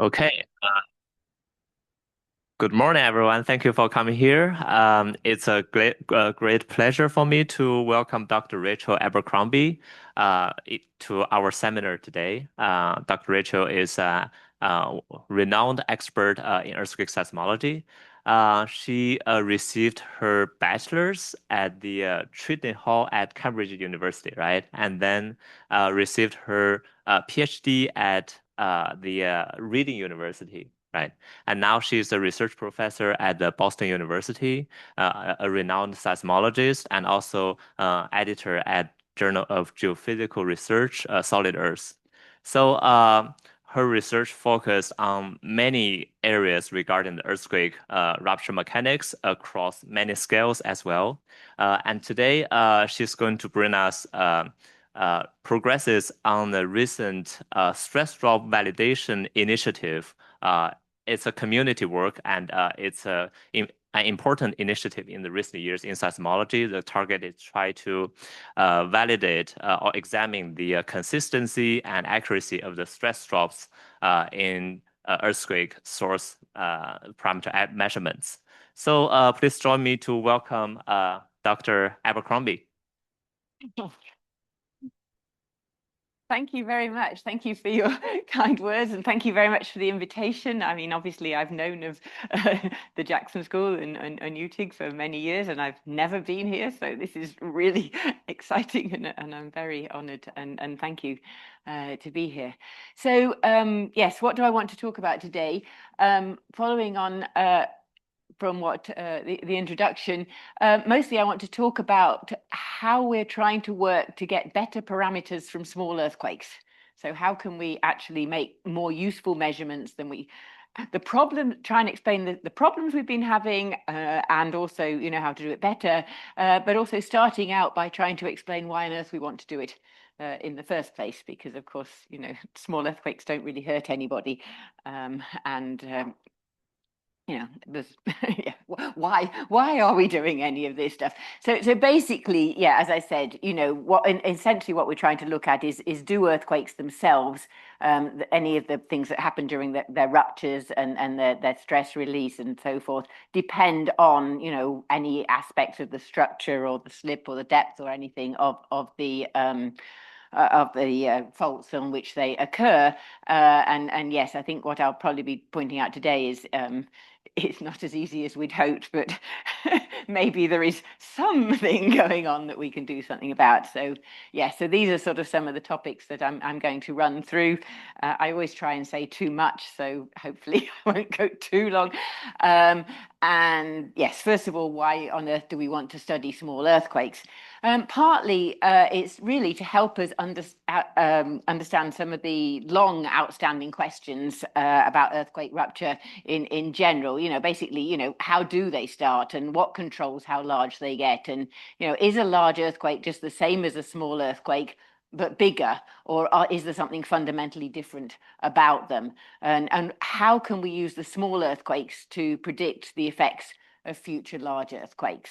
Okay. Good morning, everyone. Thank you for coming here. It's a great pleasure for me to welcome Dr. Rachel Abercrombie to our seminar today. Dr. Rachel is a renowned expert in earthquake seismology. She received her bachelor's at the Trinity Hall at Cambridge University, right? And then received her PhD at the Reading University, right? And now she's a research professor at the Boston University, a renowned seismologist, and also editor at Journal of Geophysical Research, Solid Earth. So her research focused on many areas regarding the earthquake rupture mechanics across many scales as well. And today she's going to bring us progresses on the recent stress drop validation initiative. It's a community work, and an important initiative in the recent years in seismology. The target is try to validate or examine the consistency and accuracy of the stress drops in earthquake source parameter measurements. So please join me to welcome Dr. Abercrombie. Thank you very much. Thank you for your kind words, and thank you very much for the invitation. I mean, obviously, I've known of the Jackson School and UTIG for many years, and I've never been here, so this is really exciting, and I'm very honoured, and thank you to be here. So, yes, what do I want to talk about today? Following on from what the introduction, mostly I want to talk about how we're trying to work to get better parameters from small earthquakes. So how can we actually make more useful measurements than try and explain the problems we've been having, and also, how to do it better, but also starting out by trying to explain why on earth we want to do it in the first place, because of course, small earthquakes don't really hurt anybody, and there's yeah, why are we doing any of this stuff? So basically, yeah, as I said, essentially what we're trying to look at is do earthquakes themselves, any of the things that happen during their ruptures and their stress release and so forth depend on any aspects of the structure or the slip or the depth or anything of the faults on which they occur. And yes, I think what I'll probably be pointing out today is it's not as easy as we'd hoped, but maybe there is something going on that we can do something about. So yeah, so these are sort of some of the topics that I'm going to run through. I always try and say too much, so hopefully I won't go too long. And yes, first of all, why on earth do we want to study small earthquakes? Partly, it's really to help us understand some of the long outstanding questions about earthquake rupture in general. Basically, how do they start and what controls how large they get? And, is a large earthquake just the same as a small earthquake, but bigger, or is there something fundamentally different about them? And how can we use the small earthquakes to predict the effects of future large earthquakes?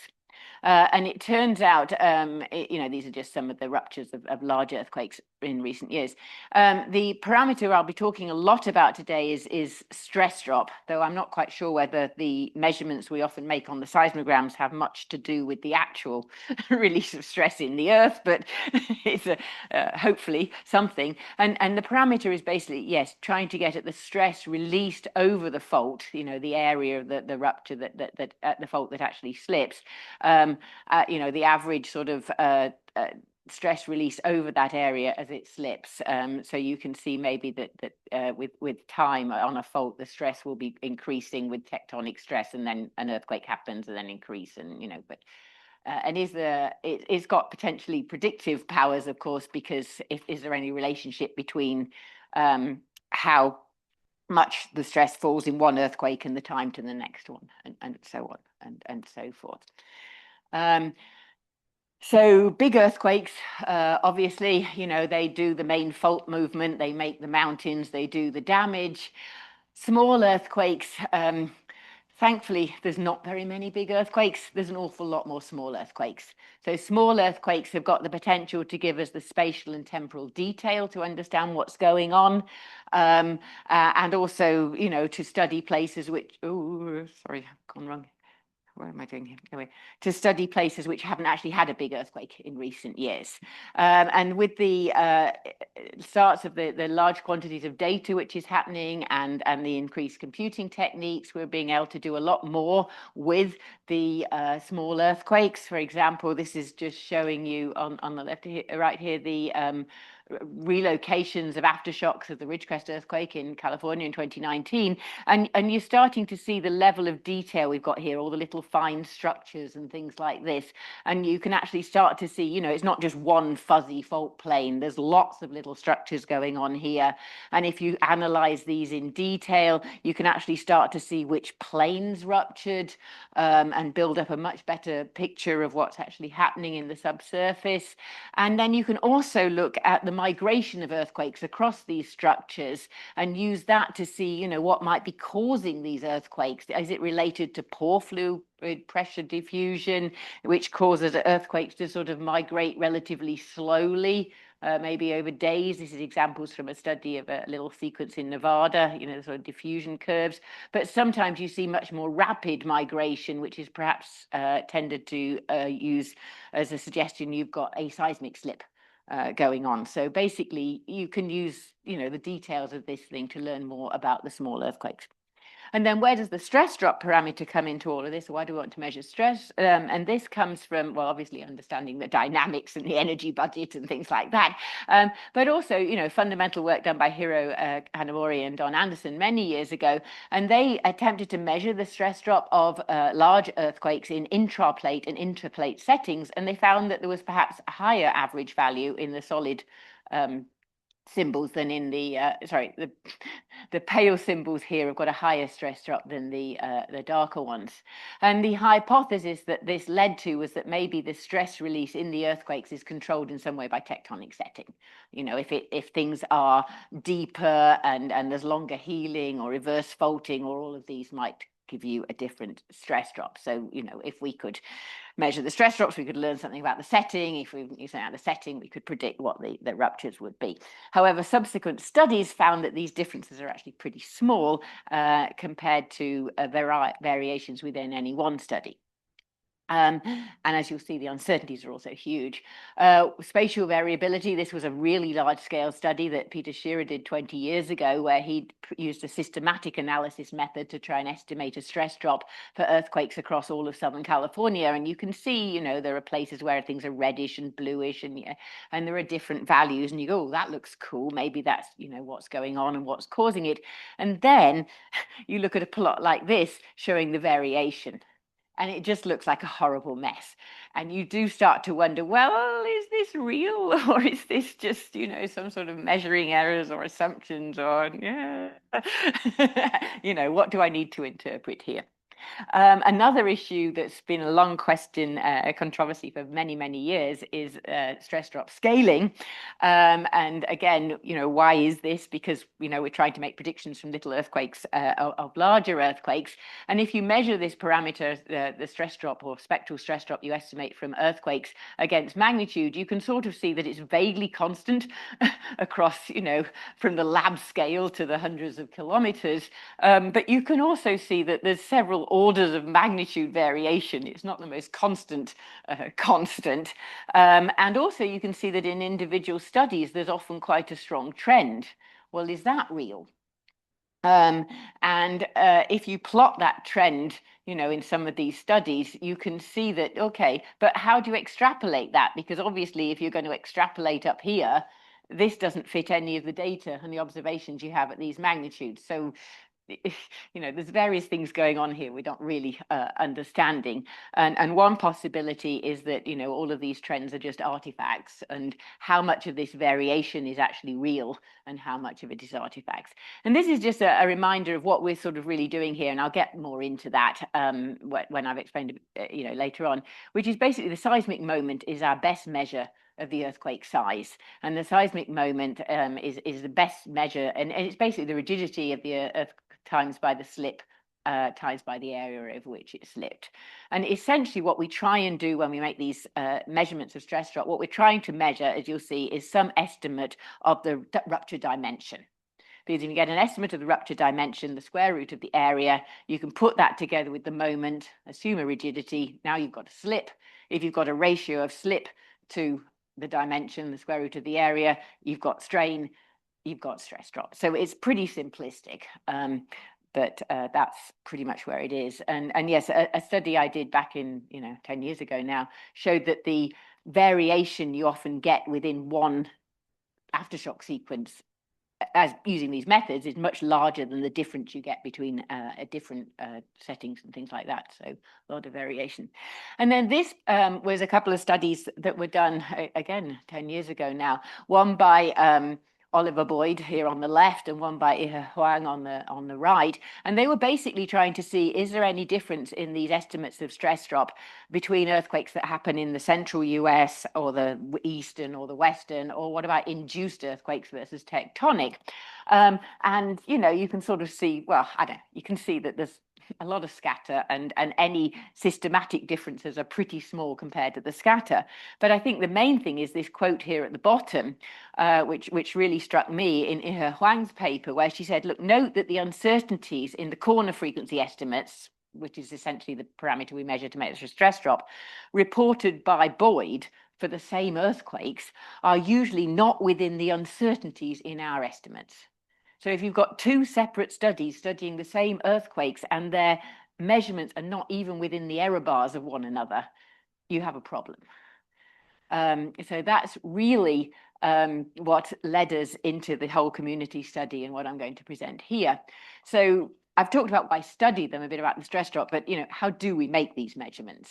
And it turns out, these are just some of the ruptures of large earthquakes in recent years. The parameter I'll be talking a lot about today is stress drop, though I'm not quite sure whether the measurements we often make on the seismograms have much to do with the actual release of stress in the earth, but it's hopefully something. And the parameter is basically, yes, trying to get at the stress released over the fault, the area of the rupture that the fault that actually slips. The average sort of stress release over that area as it slips. So you can see maybe that with time on a fault, the stress will be increasing with tectonic stress, and then an earthquake happens and then increase, but. And it's got potentially predictive powers, of course, because is there any relationship between how much the stress falls in one earthquake and the time to the next one, and so on and so forth. So big earthquakes, obviously, they do the main fault movement, they make the mountains, they do the damage. Small earthquakes, Thankfully, there's not very many big earthquakes. There's an awful lot more small earthquakes. So small earthquakes have got the potential to give us the spatial and temporal detail to understand what's going on. And also, to study places which, oh, sorry, I've gone wrong. What am I doing here? Anyway, to study places which haven't actually had a big earthquake in recent years. And with the starts of the large quantities of data which is happening and the increased computing techniques, we're being able to do a lot more with the small earthquakes. For example, this is just showing you on the left here, right here, the relocations of aftershocks of the Ridgecrest earthquake in California in 2019. And you're starting to see the level of detail we've got here, all the little fine structures and things like this. And you can actually start to see, it's not just one fuzzy fault plane. There's lots of little structures going on here. And if you analyze these in detail, you can actually start to see which planes ruptured and build up a much better picture of what's actually happening in the subsurface. And then you can also look at the migration of earthquakes across these structures and use that to see, what might be causing these earthquakes. Is it related to pore fluid pressure diffusion, which causes earthquakes to sort of migrate relatively slowly, maybe over days? This is examples from a study of a little sequence in Nevada, the sort of diffusion curves. But sometimes you see much more rapid migration, which is perhaps tended to use as a suggestion you've got a seismic slip going on. So basically, you can use, the details of this thing to learn more about the small earthquakes. And then where does the stress drop parameter come into all of this? Why do we want to measure stress? And this comes from, well, obviously understanding the dynamics and the energy budget and things like that. But also, fundamental work done by Hiro Hanamori and Don Anderson many years ago. And they attempted to measure the stress drop of large earthquakes in intraplate and interplate settings. And they found that there was perhaps a higher average value in the solid symbols than in the the pale symbols here have got a higher stress drop than the darker ones. And the hypothesis that this led to was that maybe the stress release in the earthquakes is controlled in some way by tectonic setting. If things are deeper and there's longer healing or reverse faulting, or all of these might give you a different stress drop. So, if we could measure the stress drops, we could learn something about the setting. If we knew something about the setting, we could predict what the ruptures would be. However, subsequent studies found that these differences are actually pretty small compared to variations within any one study. And as you'll see, the uncertainties are also huge. Spatial variability, this was a really large-scale study that Peter Shearer did 20 years ago, where he used a systematic analysis method to try and estimate a stress drop for earthquakes across all of Southern California. And you can see, there are places where things are reddish and bluish, and there are different values. And you go, oh, that looks cool. Maybe that's, what's going on and what's causing it. And then you look at a plot like this showing the variation. And it just looks like a horrible mess. And you do start to wonder, well, is this real? Or is this just, some sort of measuring errors or assumptions? Or, what do I need to interpret here? Another issue that's been a long question, controversy for many, many years is stress drop scaling. And again, why is this? Because, we're trying to make predictions from little earthquakes of larger earthquakes. And if you measure this parameter, the stress drop or spectral stress drop you estimate from earthquakes against magnitude, you can sort of see that it's vaguely constant across, from the lab scale to the hundreds of kilometers. But you can also see that there's several orders of magnitude variation. It's not the most constant. And also you can see that in individual studies, there's often quite a strong trend. Well, is that real? And if you plot that trend, in some of these studies, you can see that, okay, but how do you extrapolate that? Because obviously, if you're going to extrapolate up here, this doesn't fit any of the data and the observations you have at these magnitudes. So there's various things going on here we're not really understanding. And one possibility is that, all of these trends are just artifacts, and how much of this variation is actually real and how much of it is artifacts. And this is just a reminder of what we're sort of really doing here. And I'll get more into that when I've explained it, later on, which is basically the seismic moment is our best measure of the earthquake size. And the seismic moment is the best measure, and it's basically the rigidity of the earth times by the slip times by the area over which it slipped. And essentially what we try and do when we make these measurements of stress drop, what we're trying to measure, as you'll see, is some estimate of the rupture dimension. Because if you get an estimate of the rupture dimension, the square root of the area, you can put that together with the moment, assume a rigidity. Now you've got a slip. If you've got a ratio of slip to the dimension, the square root of the area, you've got strain, you've got stress drop. So it's pretty simplistic. But that's pretty much where it is. And yes, a study I did back in 10 years ago now showed that the variation you often get within one aftershock sequence as using these methods is much larger than the difference you get between different settings and things like that. So a lot of variation. And then this was a couple of studies that were done, again, 10 years ago now, one by Oliver Boyd here on the left and one by Zhe Huang on the right. And they were basically trying to see, is there any difference in these estimates of stress drop between earthquakes that happen in the central US or the eastern or the western, or what about induced earthquakes versus tectonic? And, you can sort of see, well, I don't know, you can see that there's a lot of scatter and any systematic differences are pretty small compared to the scatter. But I think the main thing is this quote here at the bottom, which really struck me in Zhe Huang's paper, where she said, look, note that the uncertainties in the corner frequency estimates, which is essentially the parameter we measure to make the stress drop, reported by Boyd for the same earthquakes are usually not within the uncertainties in our estimates. So if you've got two separate studies studying the same earthquakes and their measurements are not even within the error bars of one another, you have a problem. So that's really what led us into the whole community study and what I'm going to present here. So I've talked about why I studied them, a bit about the stress drop, but how do we make these measurements?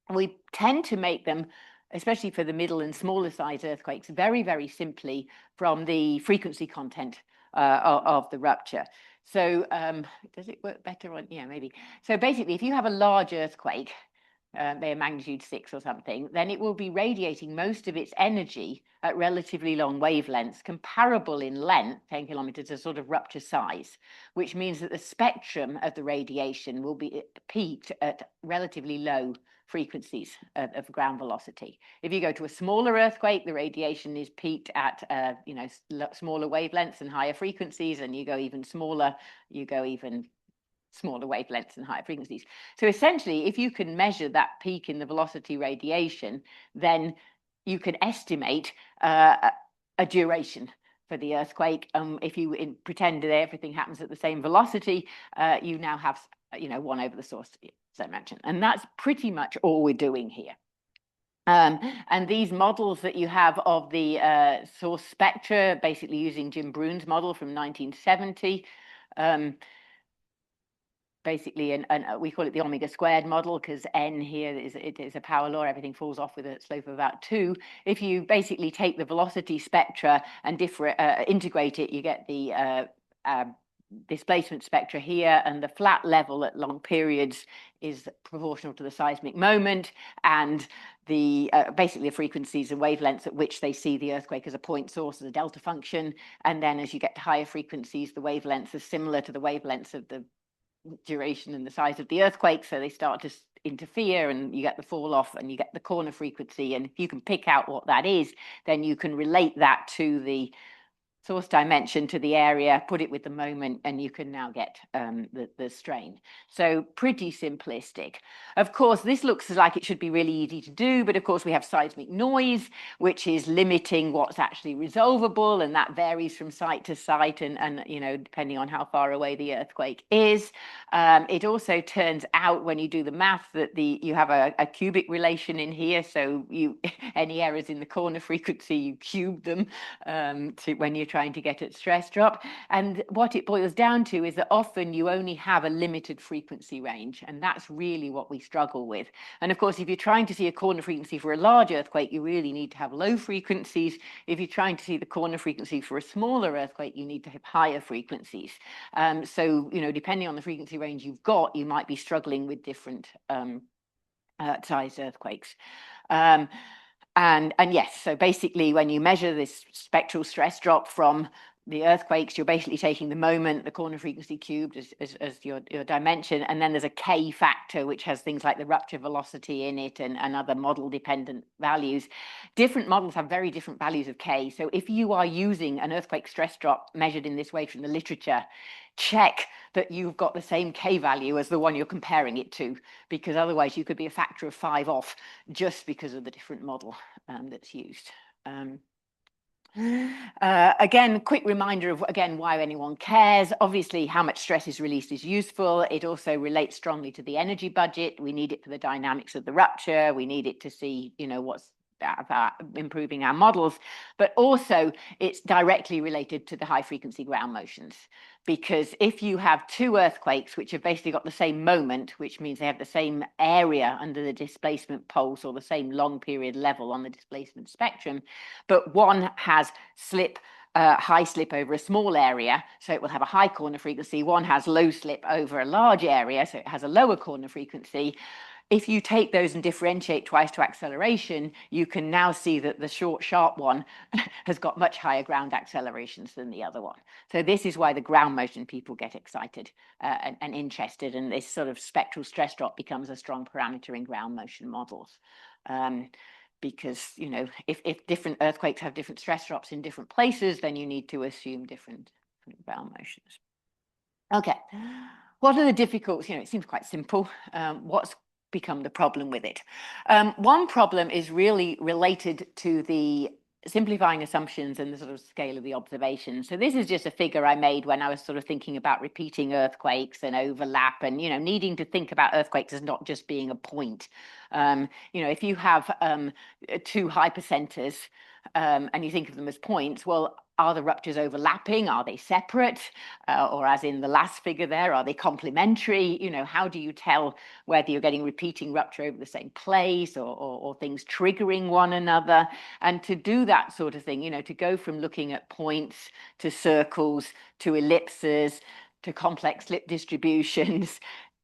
We tend to make them, especially for the middle and smaller size earthquakes, very, very simply from the frequency content of the rupture. So does it work better on, yeah, maybe. So basically, if you have a large earthquake, they're magnitude 6 or something, then it will be radiating most of its energy at relatively long wavelengths, comparable in length, 10 kilometers, to sort of rupture size, which means that the spectrum of the radiation will be peaked at relatively low frequencies of ground velocity. If you go to a smaller earthquake, the radiation is peaked at smaller wavelengths and higher frequencies, and you go even smaller, you go even smaller wavelengths and higher frequencies. So essentially, if you can measure that peak in the velocity radiation, then you can estimate a duration for the earthquake. If you pretend that everything happens at the same velocity, you now have 1 over the source, as I mentioned. And that's pretty much all we're doing here. And these models that you have of the source spectra, basically using Jim Broon's model from 1970, basically, and we call it the omega squared model because n here is a power law. Everything falls off with a slope of about 2. If you basically take the velocity spectra and integrate it, you get the displacement spectra here, and the flat level at long periods is proportional to the seismic moment, and the basically the frequencies and wavelengths at which they see the earthquake as a point source as a delta function. And then as you get to higher frequencies, the wavelengths are similar to the wavelengths of the duration and the size of the earthquake, so they start to interfere and you get the fall off and you get the corner frequency. And if you can pick out what that is, then you can relate that to the source dimension, to the area, put it with the moment, and you can now get the strain. So pretty simplistic. Of course, this looks like it should be really easy to do, but of course we have seismic noise, which is limiting what's actually resolvable, and that varies from site to site and depending on how far away the earthquake is. It also turns out when you do the math that you have a cubic relation in here, so any errors in the corner frequency, you cube them when you're trying to get at stress drop. And what it boils down to is that often you only have a limited frequency range, and that's really what we struggle with. And of course, if you're trying to see a corner frequency for a large earthquake, you really need to have low frequencies. If you're trying to see the corner frequency for a smaller earthquake, you need to have higher frequencies. So depending on the frequency range you've got, you might be struggling with different size earthquakes. And yes, so basically when you measure this spectral stress drop from the earthquakes, you're basically taking the moment, the corner frequency cubed as your dimension, and then there's a K factor, which has things like the rupture velocity in it and other model-dependent values. Different models have very different values of K. So if you are using an earthquake stress drop measured in this way from the literature, check that you've got the same K value as the one you're comparing it to, because otherwise you could be a factor of 5 off just because of the different model that's used. Again, quick reminder of, again, why anyone cares. Obviously, how much stress is released is useful. It also relates strongly to the energy budget. We need it for the dynamics of the rupture. We need it to see, what's improving our models, but also it's directly related to the high frequency ground motions. Because if you have two earthquakes which have basically got the same moment, which means they have the same area under the displacement pulse or the same long period level on the displacement spectrum, but one has high slip over a small area, so it will have a high corner frequency. One has low slip over a large area, so it has a lower corner frequency. If you take those and differentiate twice to acceleration, you can now see that the short, sharp one has got much higher ground accelerations than the other one. So this is why the ground motion people get excited and interested, and this sort of spectral stress drop becomes a strong parameter in ground motion models. Because, if different earthquakes have different stress drops in different places, then you need to assume different ground motions. Okay, what are the difficulties? It seems quite simple. What's become the problem with it? One problem is really related to the simplifying assumptions and the sort of scale of the observation. So this is just a figure I made when I was sort of thinking about repeating earthquakes and overlap and, needing to think about earthquakes as not just being a point. If you have two hypercenters and you think of them as points, well, are the ruptures overlapping? Are they separate? Or as in the last figure there, are they complementary? How do you tell whether you're getting repeating rupture over the same place or things triggering one another? And to do that sort of thing, to go from looking at points to circles to ellipses to complex slip distributions,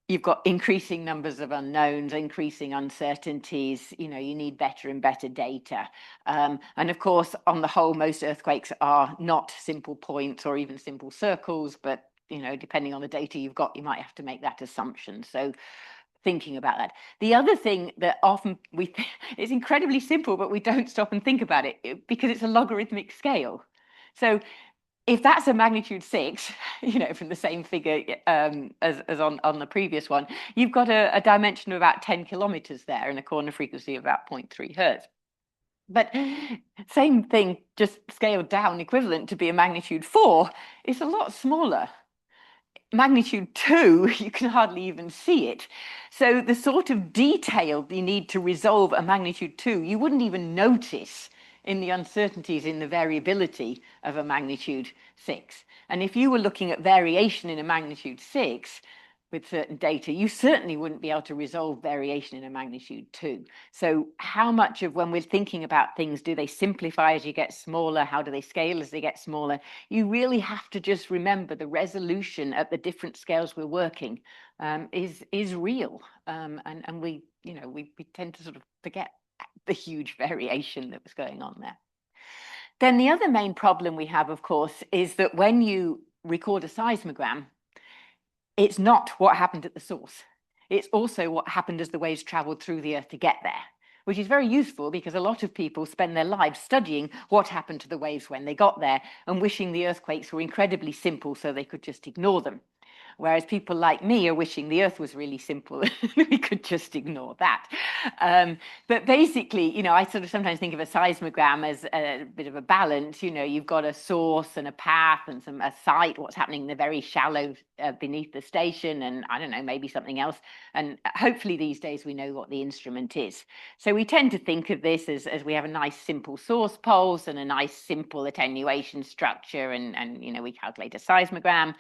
you've got increasing numbers of unknowns, increasing uncertainties. You need better and better data. And of course, on the whole, most earthquakes are not simple points or even simple circles, but, depending on the data you've got, you might have to make that assumption. So thinking about that. The other thing that often is incredibly simple, but we don't stop and think about it because it's a logarithmic scale. So if that's a magnitude 6, from the same figure as on the previous one, you've got a dimension of about 10 kilometers there and a corner frequency of about 0.3 hertz. But same thing, just scaled down, equivalent to be a magnitude 4, is a lot smaller. Magnitude 2, you can hardly even see it. So the sort of detail you need to resolve a magnitude 2, you wouldn't even notice in the uncertainties in the variability of a magnitude 6. And if you were looking at variation in a magnitude 6 with certain data, you certainly wouldn't be able to resolve variation in a magnitude 2. So how much of when we're thinking about things, do they simplify as you get smaller? How do they scale as they get smaller? You really have to just remember the resolution at the different scales we're working is real. And we tend to sort of forget the huge variation that was going on there. Then the other main problem we have, of course, is that when you record a seismogram, it's not what happened at the source. It's also what happened as the waves traveled through the Earth to get there, which is very useful because a lot of people spend their lives studying what happened to the waves when they got there and wishing the earthquakes were incredibly simple so they could just ignore them. Whereas people like me are wishing the Earth was really simple and we could just ignore that. But basically, I sort of sometimes think of a seismogram as a bit of a balance. You've got a source and a path and a site, what's happening in the very shallow beneath the station, and I don't know, maybe something else. And hopefully these days we know what the instrument is. So we tend to think of this as we have a nice simple source pulse and a nice simple attenuation structure, and we calculate a seismogram.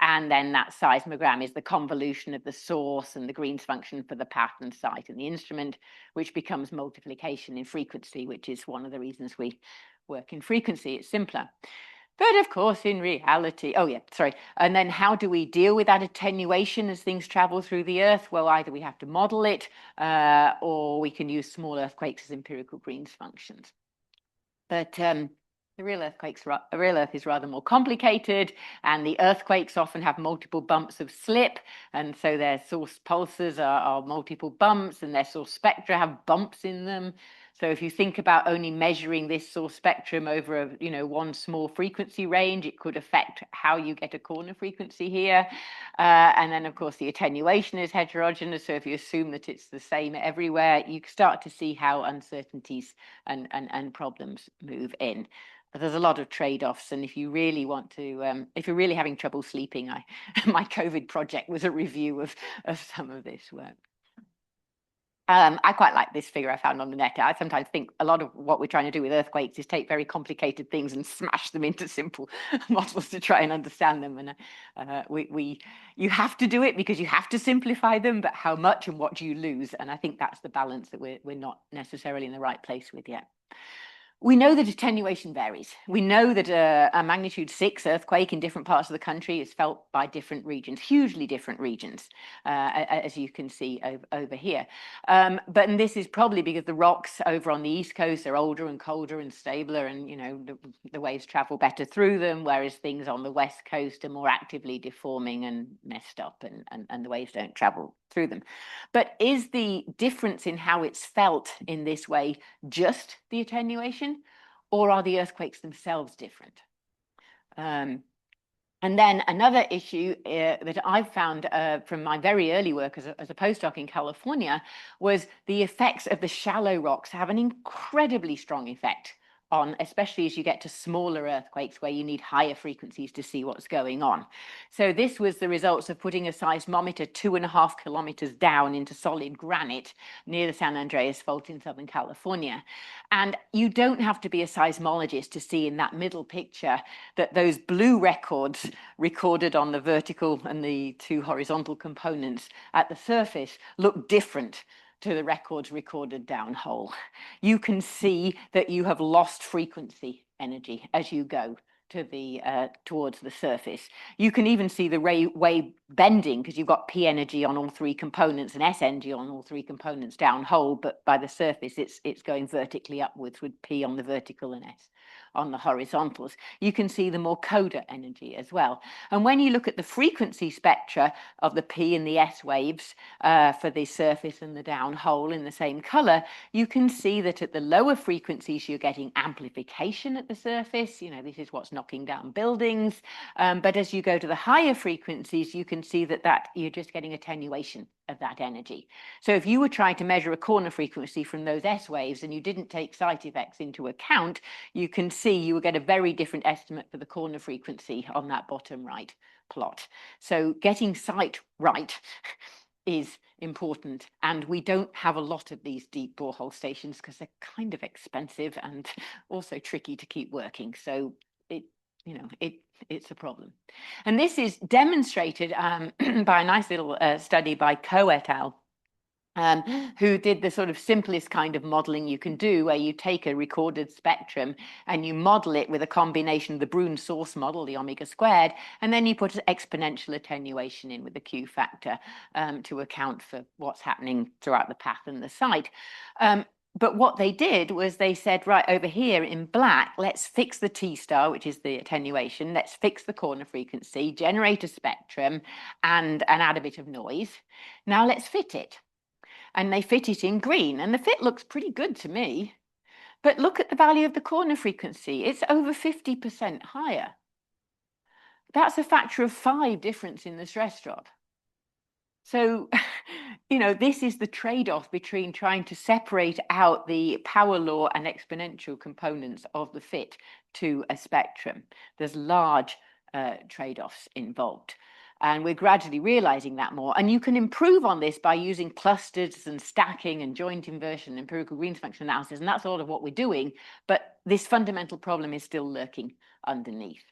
And then that seismogram is the convolution of the source and the Green's function for the path and site and the instrument, which becomes multiplication in frequency, which is one of the reasons we work in frequency. It's simpler. But of course, in reality, and then how do we deal with that attenuation as things travel through the Earth? Well, either we have to model it or we can use small earthquakes as empirical Green's functions. But The real Earth is rather more complicated, and the earthquakes often have multiple bumps of slip, and so their source pulses are multiple bumps, and their source spectra have bumps in them. So if you think about only measuring this source spectrum over one small frequency range, it could affect how you get a corner frequency here. And then, of course, the attenuation is heterogeneous. So if you assume that it's the same everywhere, you start to see how uncertainties and problems move in. But there's a lot of trade-offs, and if you really want to, if you're really having trouble sleeping, my COVID project was a review of some of this work. I quite like this figure I found on the net. I sometimes think a lot of what we're trying to do with earthquakes is take very complicated things and smash them into simple models to try and understand them. And you have to do it because you have to simplify them, but how much and what do you lose? And I think that's the balance that we're not necessarily in the right place with yet. We know that attenuation varies. We know that a magnitude 6 earthquake in different parts of the country is felt by different regions, hugely different regions, as you can see over here. But this is probably because the rocks over on the East Coast are older and colder and stabler, and the waves travel better through them, whereas things on the West Coast are more actively deforming and messed up, and the waves don't travel through them. But is the difference in how it's felt in this way just the attenuation, or are the earthquakes themselves different? And then another issue that I've found from my very early work as a postdoc in California was the effects of the shallow rocks have an incredibly strong effect on, especially as you get to smaller earthquakes where you need higher frequencies to see what's going on. So this was the results of putting a seismometer 2.5 kilometers down into solid granite near the San Andreas Fault in Southern California. And you don't have to be a seismologist to see in that middle picture that those blue records recorded on the vertical and the two horizontal components at the surface look different to the records recorded downhole. You can see that you have lost frequency energy as you go to the towards the surface. You can even see the wave bending because you've got P energy on all three components and S energy on all three components downhole, but by the surface it's going vertically upwards with P on the vertical and S on the horizontals. You can see the more coda energy as well. And when you look at the frequency spectra of the P and the S waves for the surface and the downhole in the same color, you can see that at the lower frequencies, you're getting amplification at the surface. This is what's knocking down buildings. But as you go to the higher frequencies, you can see that you're just getting attenuation of that energy. So if you were trying to measure a corner frequency from those S waves and you didn't take site effects into account, you can see you will get a very different estimate for the corner frequency on that bottom right plot. So getting site right is important, and we don't have a lot of these deep borehole stations because they're kind of expensive and also tricky to keep working. So it's a problem. And this is demonstrated by a nice little study by Coe et al., who did the sort of simplest kind of modeling you can do, where you take a recorded spectrum and you model it with a combination of the Brun source model, the omega squared, and then you put exponential attenuation in with the Q factor to account for what's happening throughout the path and the site. But what they did was they said, right, over here in black, let's fix the T star, which is the attenuation. Let's fix the corner frequency, generate a spectrum, and add a bit of noise. Now let's fit it. And they fit it in green. And the fit looks pretty good to me. But look at the value of the corner frequency. It's over 50% higher. That's a factor of 5 difference in the stress drop. So, this is the trade-off between trying to separate out the power law and exponential components of the fit to a spectrum. There's large trade-offs involved. And we're gradually realizing that more. And you can improve on this by using clusters and stacking and joint inversion, empirical Green's function analysis. And that's all of what we're doing. But this fundamental problem is still lurking underneath.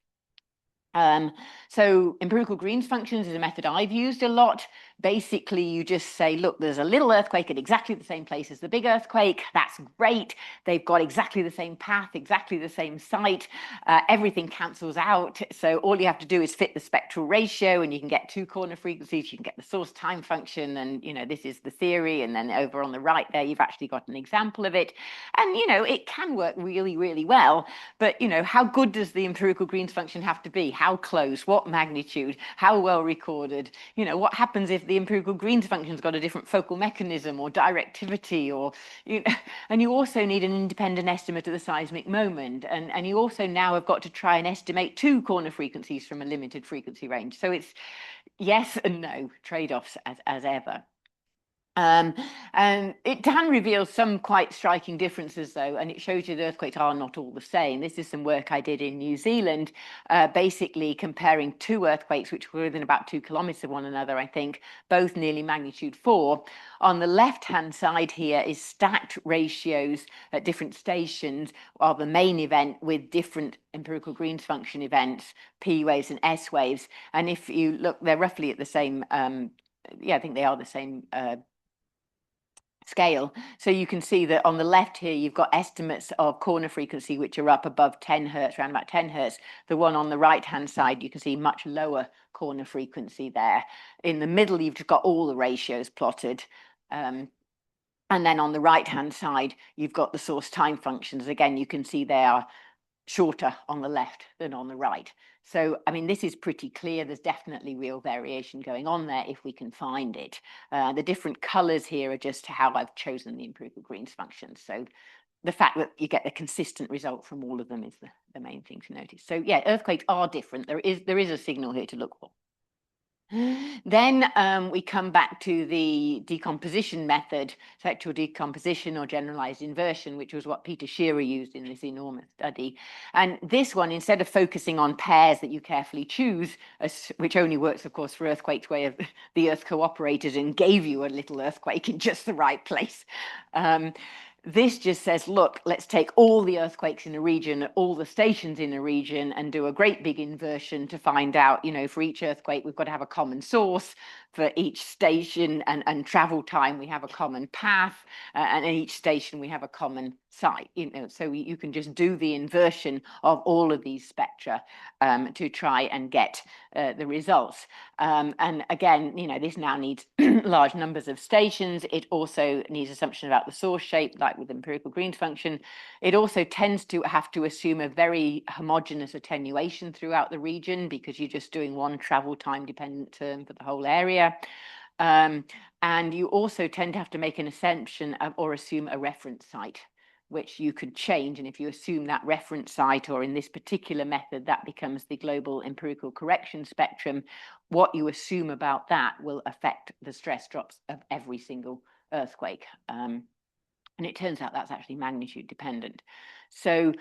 So empirical Green's functions is a method I've used a lot. Basically, you just say, look, there's a little earthquake at exactly the same place as the big earthquake. That's great. They've got exactly the same path, exactly the same site. Everything cancels out. So all you have to do is fit the spectral ratio, and you can get two corner frequencies. You can get the source time function, and this is the theory. And then over on the right there, you've actually got an example of it. And it can work really, really well. But how good does the empirical Green's function have to be? How close? What magnitude? How well recorded? What happens if the empirical Green's function's got a different focal mechanism or directivity, or and you also need an independent estimate of the seismic moment, and you also now have got to try and estimate two corner frequencies from a limited frequency range. So it's yes and no trade-offs as ever. And it can reveal some quite striking differences, though, and it shows you the earthquakes are not all the same. This is some work I did in New Zealand, basically comparing two earthquakes, which were within about 2 kilometers of one another, I think, both nearly magnitude 4. On the left-hand side here is stacked ratios at different stations of the main event with different empirical Green's function events, P waves and S waves. And if you look, they're roughly at the same, yeah, I think they are the same scale. So you can see that on the left here, you've got estimates of corner frequency, which are up above 10 hertz, around about 10 hertz. The one on the right-hand side, you can see much lower corner frequency there. In the middle, you've just got all the ratios plotted. And then on the right-hand side, you've got the source time functions. Again, you can see they are shorter on the left than on the right. So, I mean, this is pretty clear. There's definitely real variation going on there if we can find it. The different colors here are just how I've chosen the empirical Green's functions. So the fact that you get a consistent result from all of them is the main thing to notice. So yeah, earthquakes are different. There is a signal here to look for. Then we come back to the decomposition method, sectoral decomposition or generalized inversion, which was what Peter Shearer used in this enormous study. And this one, instead of focusing on pairs that you carefully choose, which only works, of course, for earthquakes where the Earth cooperated and gave you a little earthquake in just the right place. This just says, look, let's take all the earthquakes in a region, all the stations in a region, and do a great big inversion to find out, for each earthquake, we've got to have a common source. For each station and travel time, we have a common path, and in each station, we have a common site. So you can just do the inversion of all of these spectra to try and get the results. And again, this now needs large numbers of stations. It also needs assumption about the source shape, like with empirical Green's function. It also tends to have to assume a very homogeneous attenuation throughout the region, because you're just doing one travel time dependent term for the whole area. And you also tend to have to make an assumption or assume a reference site, which you could change. And if you assume that reference site, or in this particular method, that becomes the global empirical correction spectrum, what you assume about that will affect the stress drops of every single earthquake. And it turns out that's actually magnitude dependent. So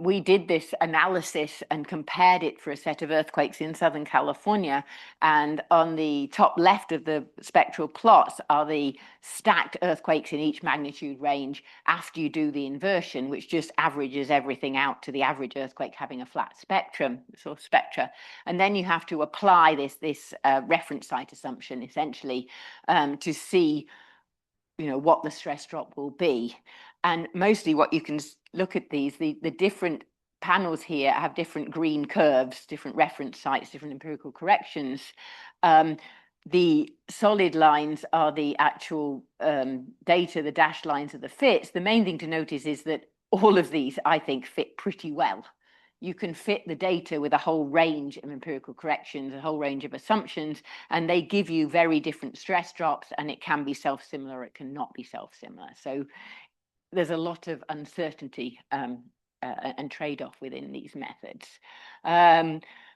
we did this analysis and compared it for a set of earthquakes in Southern California. And on the top left of the spectral plots are the stacked earthquakes in each magnitude range after you do the inversion, which just averages everything out to the average earthquake having a flat spectrum, sort of spectra. And then you have to apply this reference site assumption, essentially, to see what the stress drop will be. And mostly what you can look at the different panels here have different green curves, different reference sites, different empirical corrections. The solid lines are the actual data, the dashed lines are the fits. The main thing to notice is that all of these, I think, fit pretty well. You can fit the data with a whole range of empirical corrections, a whole range of assumptions, and they give you very different stress drops, and it can be self-similar, it cannot be self-similar. So there's a lot of uncertainty and trade-off within these methods.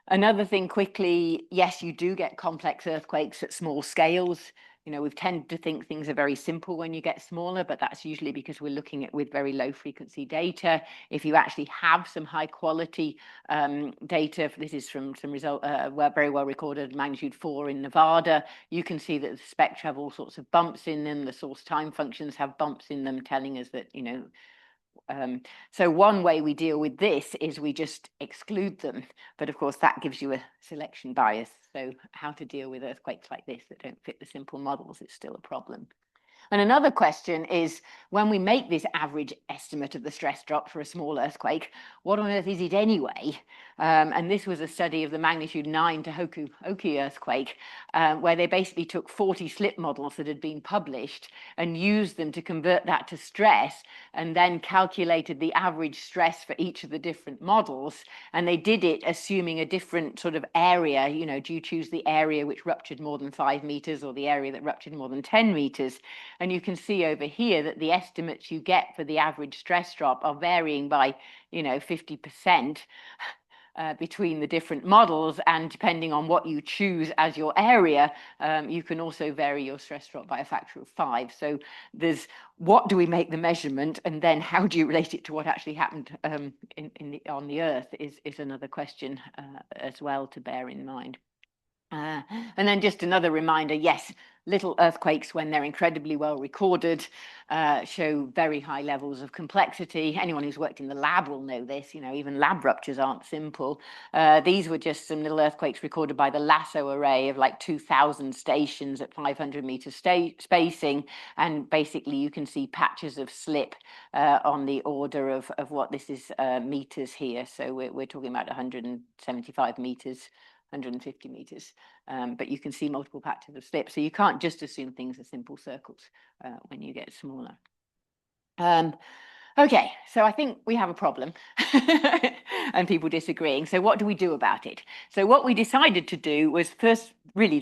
Another thing quickly, yes, you do get complex earthquakes at small scales. We've tended to think things are very simple when you get smaller, but that's usually because we're looking at with very low frequency data. If you actually have some high quality data, this is from some result, very well recorded magnitude 4 in Nevada, you can see that the spectra have all sorts of bumps in them. The source time functions have bumps in them, telling us that, So one way we deal with this is we just exclude them. But of course, that gives you a selection bias. So how to deal with earthquakes like this that don't fit the simple models is still a problem. And another question is, when we make this average estimate of the stress drop for a small earthquake, what on earth is it anyway? And this was a study of the magnitude 9 Tohoku Oki earthquake, where they basically took 40 slip models that had been published and used them to convert that to stress, and then calculated the average stress for each of the different models. And they did it assuming a different sort of area. You know, do you choose the area which ruptured more than 5 meters or the area that ruptured more than 10 meters? And you can see over here that the estimates you get for the average stress drop are varying by, 50% between the different models. And depending on what you choose as your area, you can also vary your stress drop by a factor of 5. So there's what do we make the measurement, and then how do you relate it to what actually happened on the Earth is another question as well to bear in mind. And then just another reminder, yes, little earthquakes, when they're incredibly well recorded, show very high levels of complexity. Anyone who's worked in the lab will know this. Even lab ruptures aren't simple. These were just some little earthquakes recorded by the LASSO array of like 2,000 stations at 500-meter spacing. And basically, you can see patches of slip on the order of what this is meters here. So we're talking about 175 meters. 150 meters, but you can see multiple patches of slip. So you can't just assume things are simple circles when you get smaller. Okay, so I think we have a problem and people disagreeing. So what do we do about it? So what we decided to do was the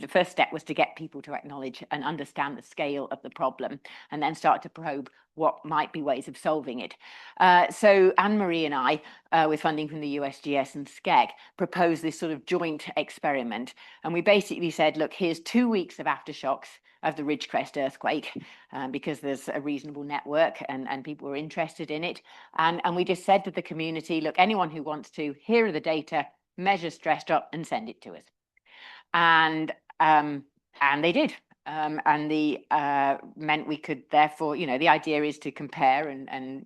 first step was to get people to acknowledge and understand the scale of the problem, and then start to probe what might be ways of solving it. So Anne-Marie and I, with funding from the USGS and SCEG, proposed this sort of joint experiment. And we basically said, look, here's 2 weeks of aftershocks of the Ridgecrest earthquake, because there's a reasonable network and people were interested in it. And we just said to the community, look, anyone who wants to, here are the data, measure stress drop and send it to us. And they did. And the meant we could therefore, the idea is to compare and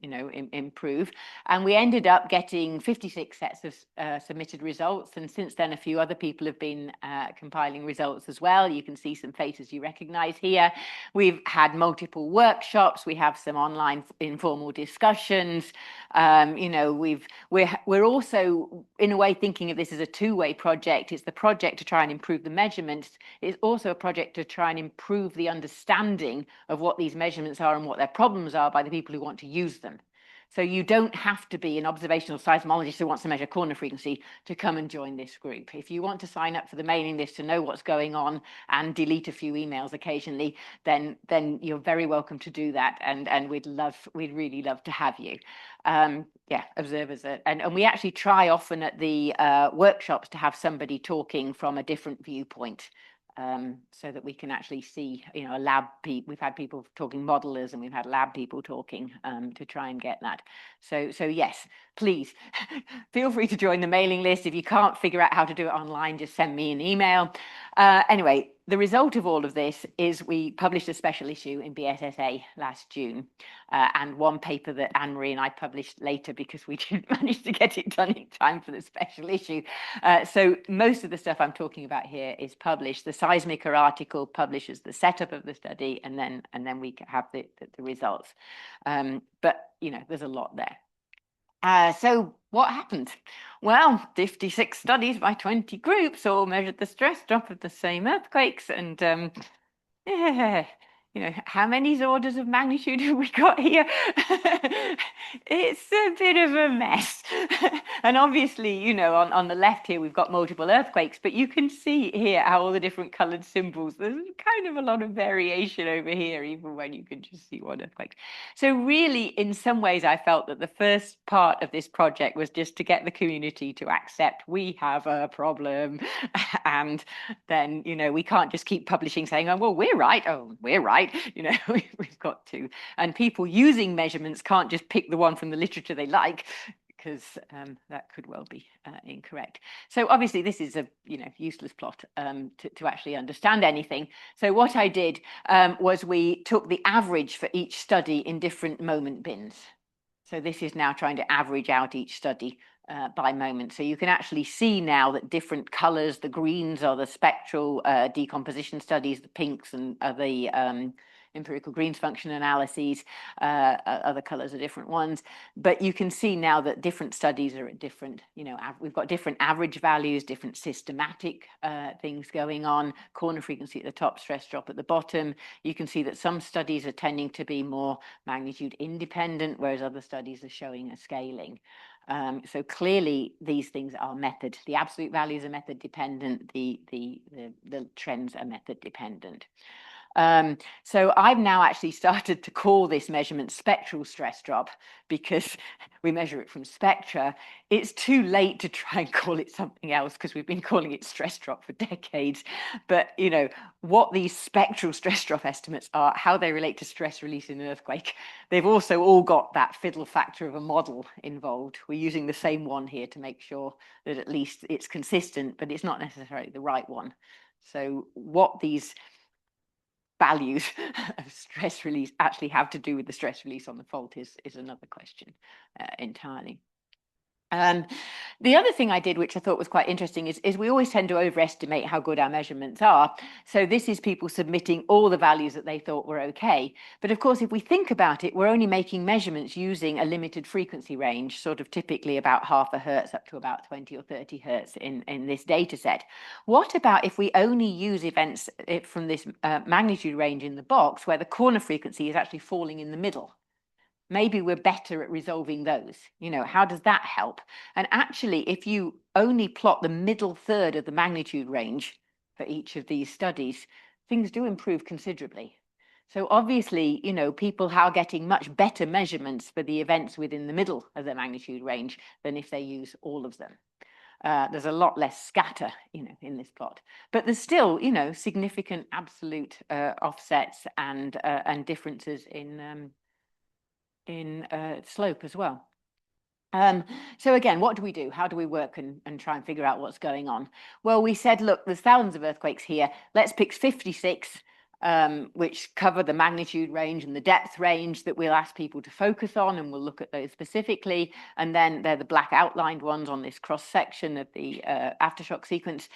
improve. And we ended up getting 56 sets of submitted results. And since then, a few other people have been compiling results as well. You can see some faces you recognize here. We've had multiple workshops. We have some online informal discussions. We're also, in a way, thinking of this as a two-way project. It's the project to try and improve the measurements. It's also a project to try and improve the understanding of what these measurements are and what their problems are by the people who want to use them. So you don't have to be an observational seismologist who wants to measure corner frequency to come and join this group. If you want to sign up for the mailing list to know what's going on and delete a few emails occasionally, then you're very welcome to do that. And we'd really love to have you. Observers. And we actually try often at the workshops to have somebody talking from a different viewpoint. So that we can actually see, a lab. We've had people talking modelers, and we've had lab people talking to try and get that. So yes, please feel free to join the mailing list. If you can't figure out how to do it online, just send me an email. Anyway, the result of all of this is we published a special issue in BSSA last June, and one paper that Anne-Marie and I published later because we didn't manage to get it done in time for the special issue. So most of the stuff I'm talking about here is published. The seismic article publishes the setup of the study, and then we have the results. But there's a lot there. So what happened? Well, 56 studies by 20 groups all measured the stress drop of the same earthquakes. And how many orders of magnitude have we got here? It's a bit of a mess. And obviously, on the left here, we've got multiple earthquakes, but you can see here how all the different colored symbols, there's kind of a lot of variation over here, even when you can just see one earthquake. So really, in some ways, I felt that the first part of this project was just to get the community to accept we have a problem. And then, we can't just keep publishing saying, oh, well, we're right. Oh, we're right. We've got to. And people using measurements can't just pick the one from the literature they like, because that could well be incorrect. So obviously this is a useless plot to actually understand anything. So what I did was we took the average for each study in different moment bins. So this is now trying to average out each study by moment. So you can actually see now that different colors, the greens are the spectral decomposition studies, the pinks and are the empirical Green's function analyses, other colors are different ones. But you can see now that different studies are at different, we've got different average values, different systematic things going on, corner frequency at the top, stress drop at the bottom. You can see that some studies are tending to be more magnitude independent, whereas other studies are showing a scaling. So clearly these things are method. The absolute values are method dependent. The trends are method dependent. So I've now actually started to call this measurement spectral stress drop because we measure it from spectra. It's too late to try and call it something else because we've been calling it stress drop for decades. But what these spectral stress drop estimates are, how they relate to stress release in an earthquake, they've also all got that fiddle factor of a model involved. We're using the same one here to make sure that at least it's consistent, but it's not necessarily the right one. So what these values of stress release actually have to do with the stress release on the fault is another question entirely. The other thing I did, which I thought was quite interesting, is we always tend to overestimate how good our measurements are. So this is people submitting all the values that they thought were okay. But of course, if we think about it, we're only making measurements using a limited frequency range, sort of typically about half a hertz up to about 20 or 30 hertz in this data set. What about if we only use events from this magnitude range in the box where the corner frequency is actually falling in the middle? Maybe we're better at resolving those. How does that help? And actually, if you only plot the middle third of the magnitude range for each of these studies, things do improve considerably. So obviously, people are getting much better measurements for the events within the middle of the magnitude range than if they use all of them. There's a lot less scatter, in this plot, but there's still, significant absolute offsets and differences in slope as well. So again, what do we do? How do we work and try and figure out what's going on? Well, we said, look, there's thousands of earthquakes here. Let's pick 56, which cover the magnitude range and the depth range that we'll ask people to focus on, and we'll look at those specifically. And then they're the black outlined ones on this cross section of the aftershock sequence.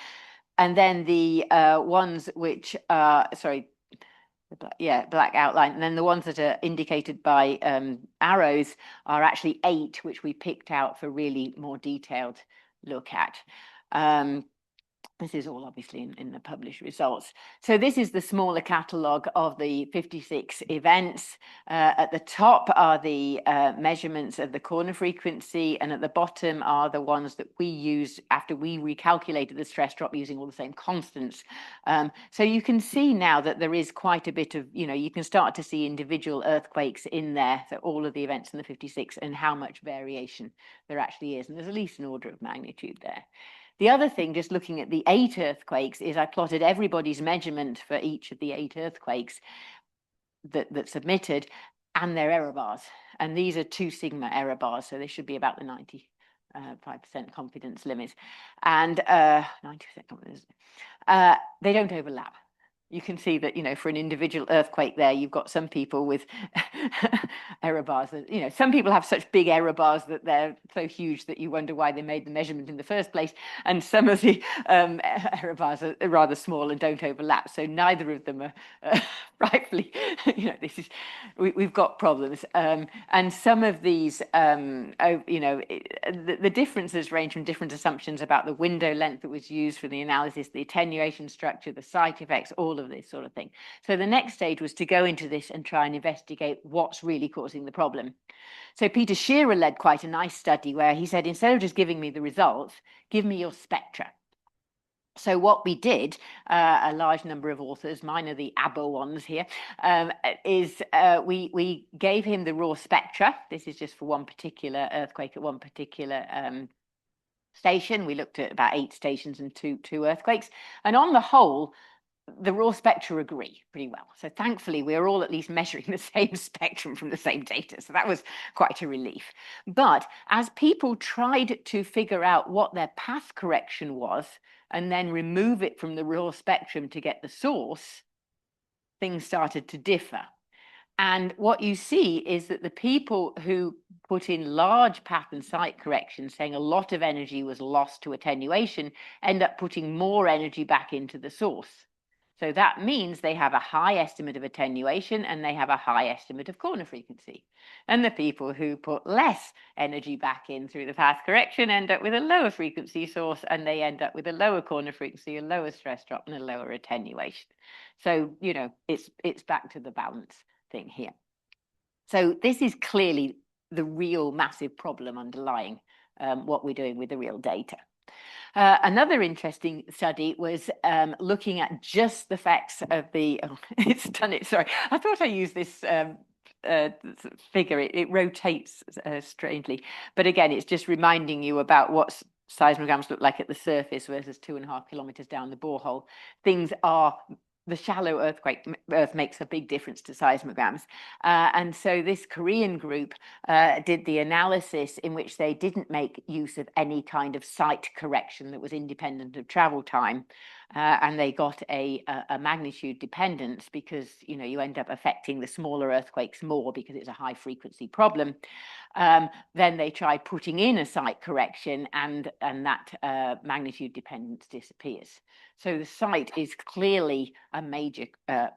And then the ones which are, black outline, and then the ones that are indicated by arrows are actually 8, which we picked out for really more detailed look at. This is all obviously in the published results. So this is the smaller catalogue of the 56 events. At the top are the measurements of the corner frequency, and at the bottom are the ones that we use after we recalculated the stress drop using all the same constants. So you can see now that there is quite a bit of, you can start to see individual earthquakes in there, so all of the events in the 56 and how much variation there actually is. And there's at least an order of magnitude there. The other thing, just looking at the 8 earthquakes, is I plotted everybody's measurement for each of the 8 earthquakes that submitted and their error bars. And these are 2 sigma error bars, so they should be about the 95% confidence limit. And 90% confidence, they don't overlap. You can see that, for an individual earthquake there, you've got some people with error bars that, some people have such big error bars that they're so huge that you wonder why they made the measurement in the first place. And some of the error bars are rather small and don't overlap. So neither of them are rightfully, we've got problems. And some of these, the differences range from different assumptions about the window length that was used for the analysis, the attenuation structure, the site effects, all of this sort of thing. So the next stage was to go into this and try and investigate what's really causing the problem. So Peter Shearer led quite a nice study where he said, instead of just giving me the results, give me your spectra. So what we did, a large number of authors, mine are the ABBA ones here, is we gave him the raw spectra. This is just for one particular earthquake at one particular station. We looked at about 8 stations and two earthquakes. And on the whole, the raw spectra agree pretty well. So thankfully, we're all at least measuring the same spectrum from the same data. So that was quite a relief. But as people tried to figure out what their path correction was and then remove it from the raw spectrum to get the source, things started to differ. And what you see is that the people who put in large path and site corrections, saying a lot of energy was lost to attenuation, end up putting more energy back into the source. So that means they have a high estimate of attenuation and they have a high estimate of corner frequency. And the people who put less energy back in through the path correction end up with a lower frequency source, and they end up with a lower corner frequency, a lower stress drop, and a lower attenuation. So, you know, it's back to the balance thing here. So this is clearly the real massive problem underlying what we're doing with the real data. Another interesting study was looking at just the effects of the, it's done it, sorry, I thought I used this figure, it rotates strangely, but again, it's just reminding you about what seismograms look like at the surface versus 2.5 kilometers down the borehole. Things are, the shallow earth makes a big difference to seismograms. And so this Korean group did the analysis in which they didn't make use of any kind of site correction that was independent of travel time. And they got a magnitude dependence because, you know, you end up affecting the smaller earthquakes more because it's a high frequency problem. Then they tried putting in a site correction, and that magnitude dependence disappears. So the site is clearly a major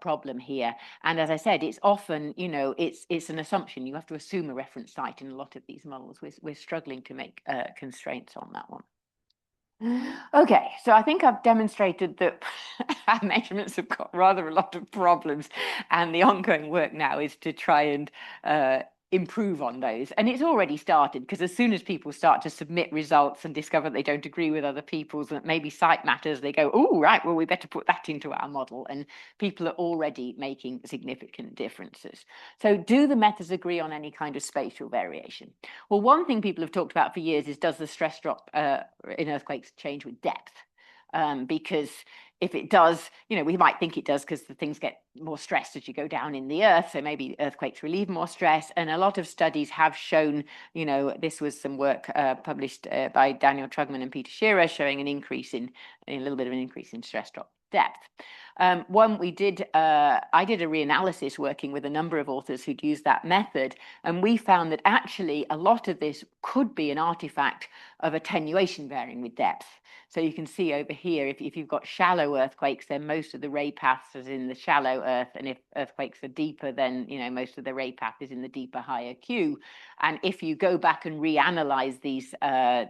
problem here. And as I said, it's often, you know, it's an assumption. You have to assume a reference site in a lot of these models. We're struggling to make constraints on that one. Okay, so I think I've demonstrated that our measurements have got rather a lot of problems, and the ongoing work now is to try and improve on those. And it's already started, because as soon as people start to submit results and discover they don't agree with other people's, that maybe site matters, they go, oh, right, well, we better put that into our model. And people are already making significant differences. So do the methods agree on any kind of spatial variation? Well, one thing people have talked about for years is, does the stress drop in earthquakes change with depth? Because if it does, you know, we might think it does because the things get more stressed as you go down in the earth. So maybe earthquakes relieve more stress. And a lot of studies have shown, you know, this was some work published by Daniel Trugman and Peter Shearer showing an increase in a little bit of an increase in stress drop depth. One we did, I did a reanalysis working with a number of authors who'd used that method, and we found that actually a lot of this could be an artifact of attenuation varying with depth. So you can see over here, if you've got shallow earthquakes, then most of the ray paths is in the shallow earth, and if earthquakes are deeper, then, you know, most of the ray path is in the deeper, higher Q. And if you go back and reanalyze these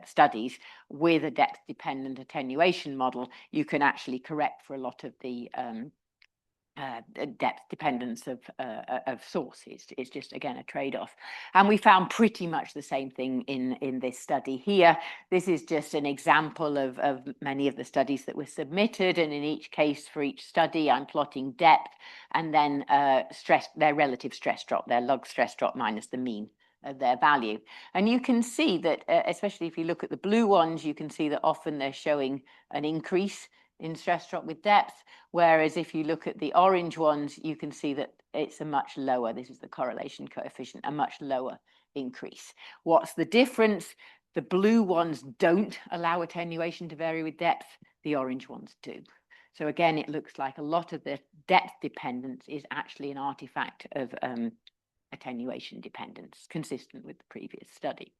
studies with a depth-dependent attenuation model, you can actually correct for a lot of the depth dependence of sources. It's just, again, a trade-off. And we found pretty much the same thing in this study here. This is just an example of many of the studies that were submitted. And in each case, for each study, I'm plotting depth and then their relative stress drop, their log stress drop minus the mean of their value. And you can see that, especially if you look at the blue ones, you can see that often they're showing an increase in stress drop with depth, whereas if you look at the orange ones, you can see that it's a much lower, this is the correlation coefficient, a much lower increase. What's the difference? The blue ones don't allow attenuation to vary with depth, the orange ones do. So again, it looks like a lot of the depth dependence is actually an artifact of attenuation dependence, consistent with the previous study.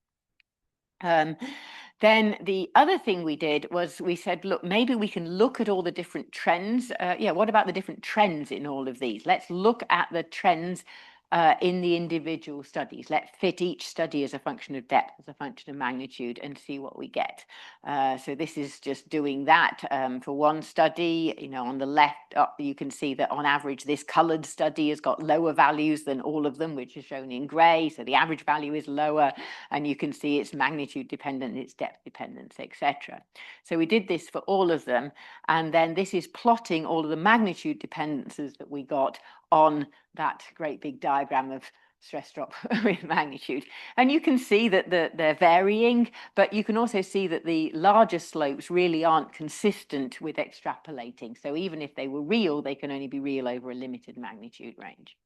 Then the other thing we did was we said, look, maybe we can look at all the different trends. What about the different trends in all of these? Let's look at the trends in the individual studies. Let's fit each study as a function of depth, as a function of magnitude, and see what we get. So this is just doing that for one study. You know, on the left, you can see that on average, this colored study has got lower values than all of them, which is shown in gray. So the average value is lower, and you can see it's magnitude dependent, its depth dependence, etc. So we did this for all of them. And then this is plotting all of the magnitude dependencies that we got on that great big diagram of stress drop with magnitude. And you can see that they're varying, but you can also see that the larger slopes really aren't consistent with extrapolating. So even if they were real, they can only be real over a limited magnitude range.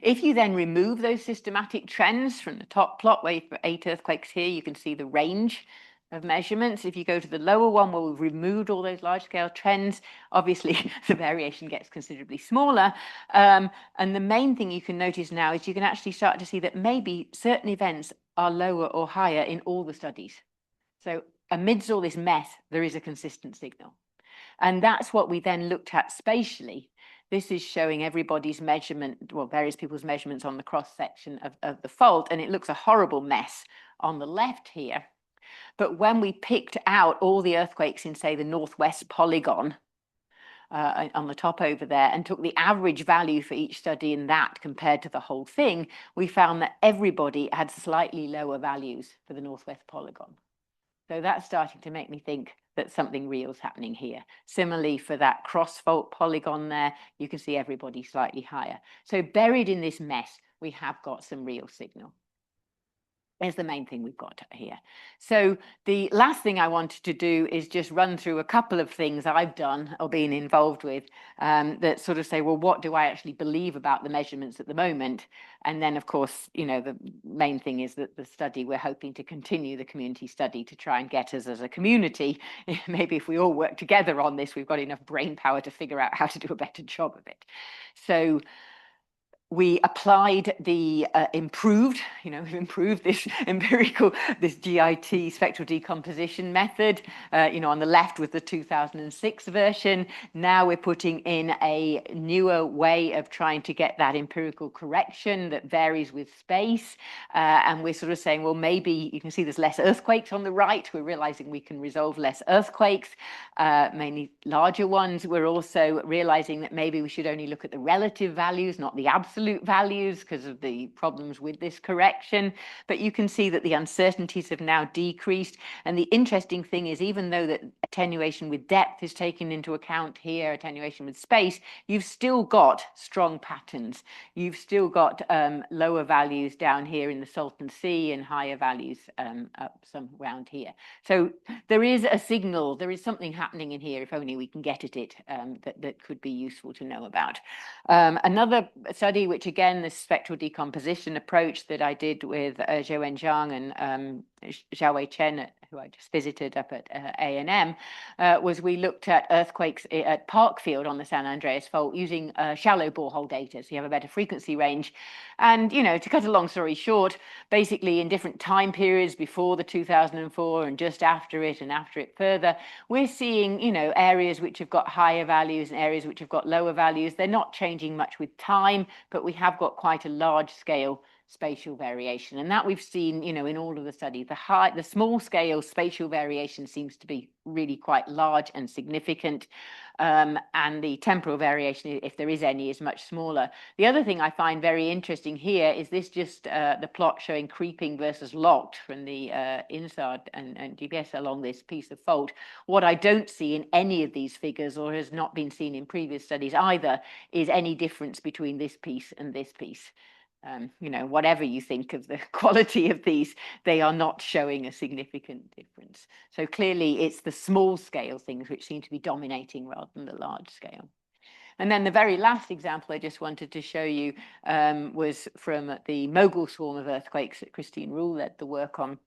If you then remove those systematic trends from the top plot, where you've got 8 earthquakes here, you can see the range of measurements. If you go to the lower one where we've removed all those large scale trends, obviously the variation gets considerably smaller. And the main thing you can notice now is you can actually start to see that maybe certain events are lower or higher in all the studies. So amidst all this mess, there is a consistent signal. And that's what we then looked at spatially. This is showing everybody's measurement, well, various people's measurements on the cross section of the fault, and it looks a horrible mess on the left here. But when we picked out all the earthquakes in, say, the northwest polygon on the top over there, and took the average value for each study in that compared to the whole thing, we found that everybody had slightly lower values for the northwest polygon. So that's starting to make me think that something real is happening here. Similarly, for that cross-fault polygon there, you can see everybody slightly higher. So buried in this mess, we have got some real signal. Is the main thing we've got here. So the last thing I wanted to do is just run through a couple of things I've done or been involved with that sort of say, well, what do I actually believe about the measurements at the moment? And then, of course, you know, the main thing is that the study, we're hoping to continue the community study to try and get us as a community. Maybe if we all work together on this, we've got enough brain power to figure out how to do a better job of it. So we applied the improved this empirical, this GIT spectral decomposition method, on the left with the 2006 version. Now we're putting in a newer way of trying to get that empirical correction that varies with space. And we're sort of saying, well, maybe you can see there's less earthquakes on the right. We're realizing we can resolve less earthquakes, mainly larger ones. We're also realizing that maybe we should only look at the relative values, not the absolute values, because of the problems with this correction. But you can see that the uncertainties have now decreased. And the interesting thing is, even though that attenuation with depth is taken into account here, attenuation with space, you've still got strong patterns. You've still got lower values down here in the Salton Sea and higher values up some around here. So there is a signal, there is something happening in here, if only we can get at it, that could be useful to know about. Another study, which again, the spectral decomposition approach that I did with Zhou Zhang and Xiaowei Chen, who I just visited up at A&M, was we looked at earthquakes at Parkfield on the San Andreas Fault using shallow borehole data. So you have a better frequency range. And, to cut a long story short, basically in different time periods before the 2004 and just after it and after it further, we're seeing, areas which have got higher values and areas which have got lower values. They're not changing much with time, but we have got quite a large scale spatial variation, and that we've seen, in all of the studies. The small scale spatial variation seems to be really quite large and significant, and the temporal variation, if there is any, is much smaller. The other thing I find very interesting here is this just the plot showing creeping versus locked from the INSAR and GPS along this piece of fault. What I don't see in any of these figures, or has not been seen in previous studies either, is any difference between this piece and this piece. Whatever you think of the quality of these, they are not showing a significant difference. So clearly it's the small scale things which seem to be dominating rather than the large scale. And then the very last example I just wanted to show you was from the Mogul swarm of earthquakes that Christine Rule led the work on.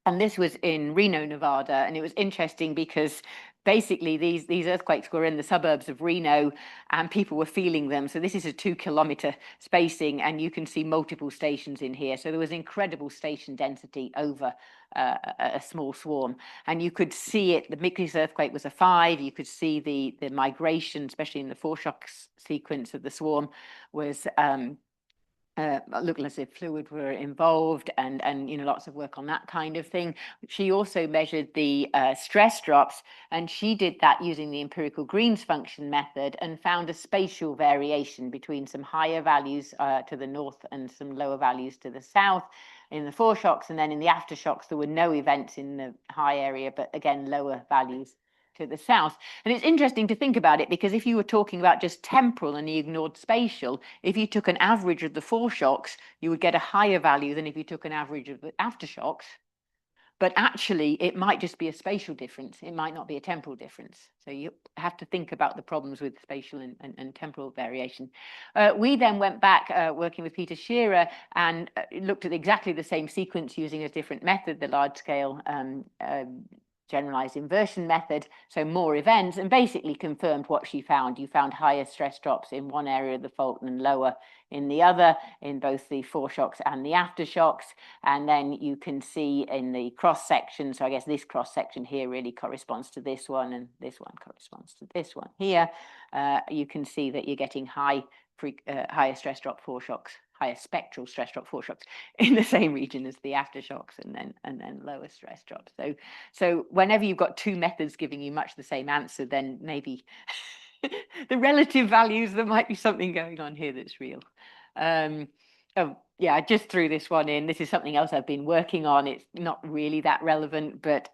And this was in Reno, Nevada. And it was interesting because basically these earthquakes were in the suburbs of Reno and people were feeling them. So this is a 2-kilometer spacing, and you can see multiple stations in here. So there was incredible station density over a small swarm. And you could see it. The Miklis earthquake was a 5. You could see the migration, especially in the foreshocks sequence of the swarm, was looked as if fluid were involved, and lots of work on that kind of thing. She also measured the stress drops, and she did that using the empirical Green's function method and found a spatial variation between some higher values to the north and some lower values to the south in the foreshocks. And then in the aftershocks, there were no events in the high area, but again, lower values to the south. And it's interesting to think about it, because if you were talking about just temporal and you ignored spatial, if you took an average of the foreshocks, you would get a higher value than if you took an average of the aftershocks. but actually it might just be a spatial difference. It might not be a temporal difference. So you have to think about the problems with spatial and temporal variation. We then went back working with Peter Shearer and looked at exactly the same sequence using a different method, the large scale generalized inversion method, so more events, and basically confirmed what she found. You found higher stress drops in one area of the fault and lower in the other, in both the foreshocks and the aftershocks. And then you can see in the cross section, so I guess this cross section here really corresponds to this one, and this one corresponds to this one here. You can see that you're getting higher stress drop foreshocks, higher spectral stress drop foreshocks in the same region as the aftershocks, and then lower stress drops. So whenever you've got two methods giving you much the same answer, then maybe the relative values, there might be something going on here that's real. Oh yeah, I just threw this one in. This is something else I've been working on. It's not really that relevant, but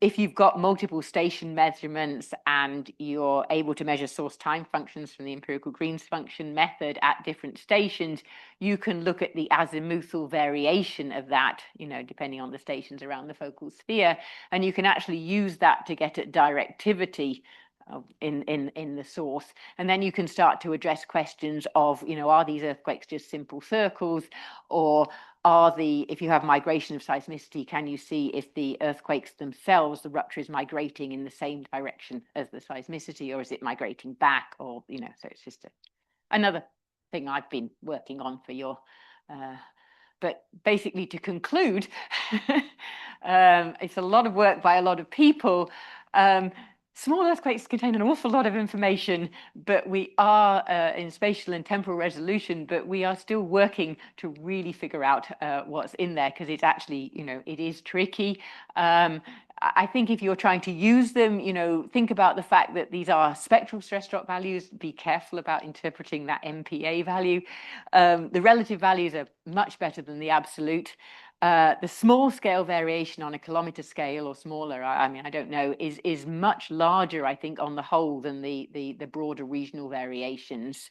if you've got multiple station measurements and you're able to measure source time functions from the empirical Green's function method at different stations, you can look at the azimuthal variation of that, depending on the stations around the focal sphere, and you can actually use that to get at directivity in the source. And then you can start to address questions of, are these earthquakes just simple circles, or if you have migration of seismicity, can you see if the earthquakes themselves, the rupture is migrating in the same direction as the seismicity, or is it migrating back, or, so it's just another thing I've been working on for your, but basically to conclude, it's a lot of work by a lot of people. Small earthquakes contain an awful lot of information, but we are in spatial and temporal resolution, but we are still working to really figure out what's in there, because it's actually, it is tricky. I think if you're trying to use them, think about the fact that these are spectral stress drop values. Be careful about interpreting that MPa value. The relative values are much better than the absolute. The small scale variation on a kilometer scale or smaller, I don't know, is much larger, I think, on the whole than the broader regional variations,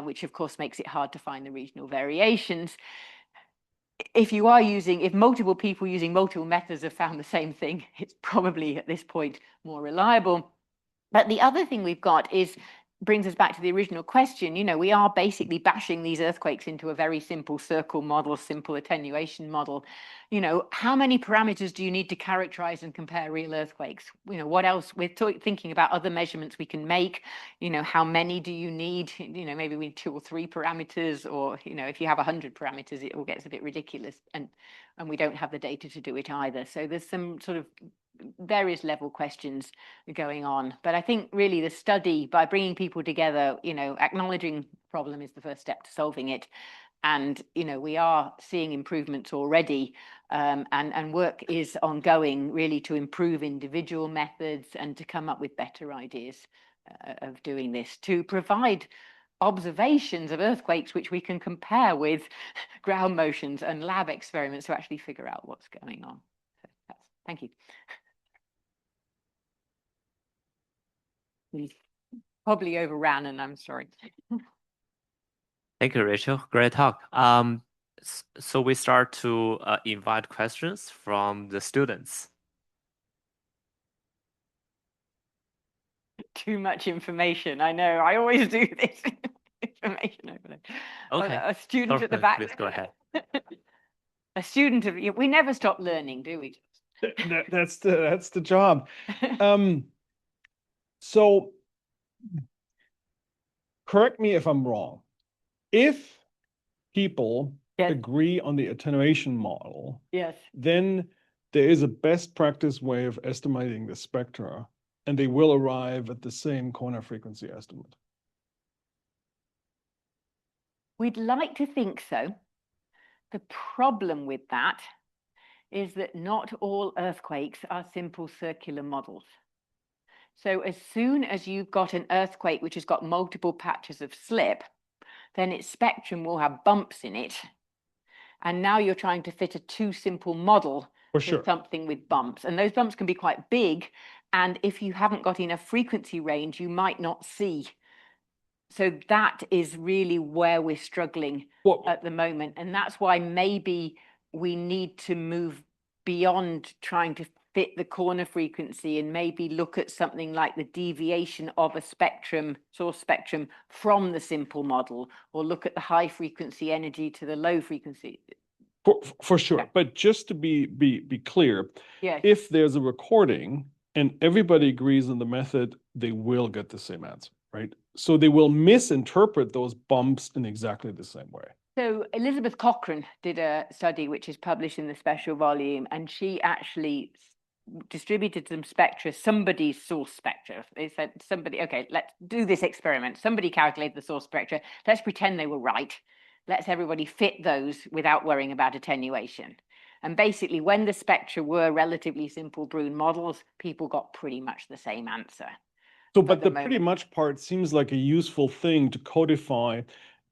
which of course makes it hard to find the regional variations. If multiple people using multiple methods have found the same thing, it's probably at this point more reliable. But the other thing we've got brings us back to the original question. We are basically bashing these earthquakes into a very simple circle model, simple attenuation model. How many parameters do you need to characterize and compare real earthquakes? What else? We're thinking about other measurements we can make. How many do you need? Maybe we need 2 or 3 parameters, or, if you have 100 parameters, it all gets a bit ridiculous, and we don't have the data to do it either. So there's some sort of various level questions going on. But I think really the study, by bringing people together, acknowledging the problem is the first step to solving it. And, we are seeing improvements already, and work is ongoing really to improve individual methods and to come up with better ideas of doing this, to provide observations of earthquakes which we can compare with ground motions and lab experiments to actually figure out what's going on. So thank you. Probably overran, and I'm sorry. Thank you, Rachel. Great talk. So we start to invite questions from the students. Too much information. I know. I always do this. Information overload. Okay. A student at the back. Please go ahead. A student of we never stop learning, do we? That's the job. So correct me if I'm wrong. If people agree on the attenuation model, then there is a best practice way of estimating the spectra, and they will arrive at the same corner frequency estimate. We'd like to think so. The problem with that is that not all earthquakes are simple circular models. So as soon as you've got an earthquake which has got multiple patches of slip, then its spectrum will have bumps in it. And now you're trying to fit a too simple model to something with bumps. And those bumps can be quite big. And if you haven't got enough frequency range, you might not see. So that is really where we're struggling at the moment. And that's why maybe we need to move beyond trying to fit the corner frequency and maybe look at something like the deviation of a spectrum, source spectrum, from the simple model, or look at the high frequency energy to the low frequency. For sure. Yeah. But just to be clear, yes. If there's a recording and everybody agrees on the method, they will get the same answer, right? So they will misinterpret those bumps in exactly the same way. So Elizabeth Cochrane did a study which is published in the special volume, and she actually distributed some spectra, somebody's source spectra. They said, somebody, okay, let's do this experiment. Somebody calculated the source spectra. Let's pretend they were right. Let's everybody fit those without worrying about attenuation. And basically, when the spectra were relatively simple Brune models, people got pretty much the same answer. So, but the pretty much part seems like a useful thing to codify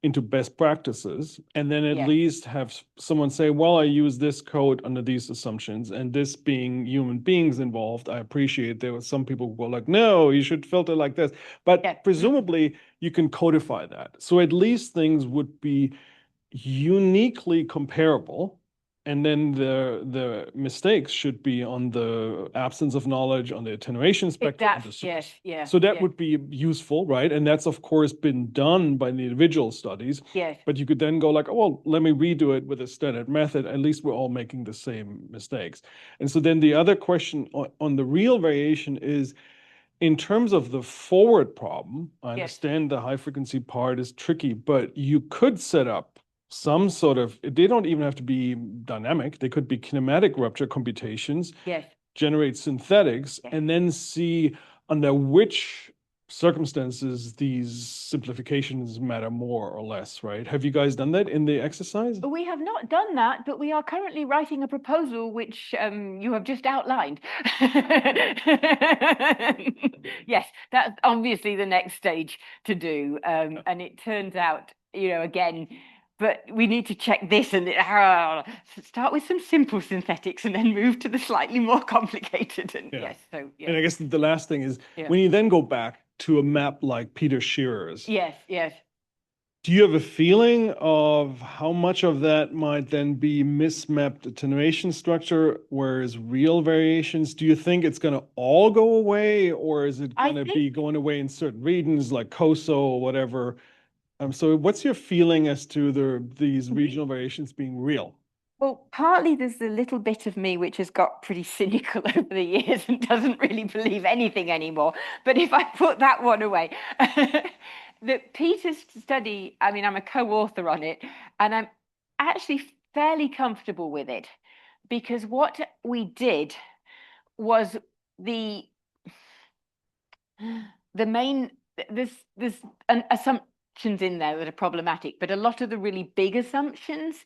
into best practices, and then at least have someone say, well, I use this code under these assumptions, and this being human beings involved, I appreciate there were some people who were like, no, you should filter like this. But presumably you can codify that. So at least things would be uniquely comparable. And then the mistakes should be on the absence of knowledge, on the attenuation spectrum. So that would be useful, right? And that's, of course, been done by the individual studies. Yes. But you could then go like, oh, well, let me redo it with a standard method. At least we're all making the same mistakes. And so then the other question on the real variation is, in terms of the forward problem, I understand the high frequency part is tricky, but you could set up some sort of, they don't even have to be dynamic. They could be kinematic rupture computations, generate synthetics, and then see under which circumstances these simplifications matter more or less, right? Have you guys done that in the exercise? We have not done that, but we are currently writing a proposal which you have just outlined. Yes, that's obviously the next stage to do. And it turns out, again, but we need to check this and start with some simple synthetics and then move to the slightly more complicated. And And I guess the last thing is when you then go back to a map like Peter Shearer's. Yes. Do you have a feeling of how much of that might then be mismapped attenuation structure, whereas real variations, do you think it's going to all go away, or is it going to be going away in certain regions like COSO or whatever? So what's your feeling as to these regional variations being real? Well, partly there's a little bit of me which has got pretty cynical over the years and doesn't really believe anything anymore. But if I put that one away, Peter's study, I mean, I'm a co-author on it, and I'm actually fairly comfortable with it, because what we did was the main, there's assumptions in there that are problematic, but a lot of the really big assumptions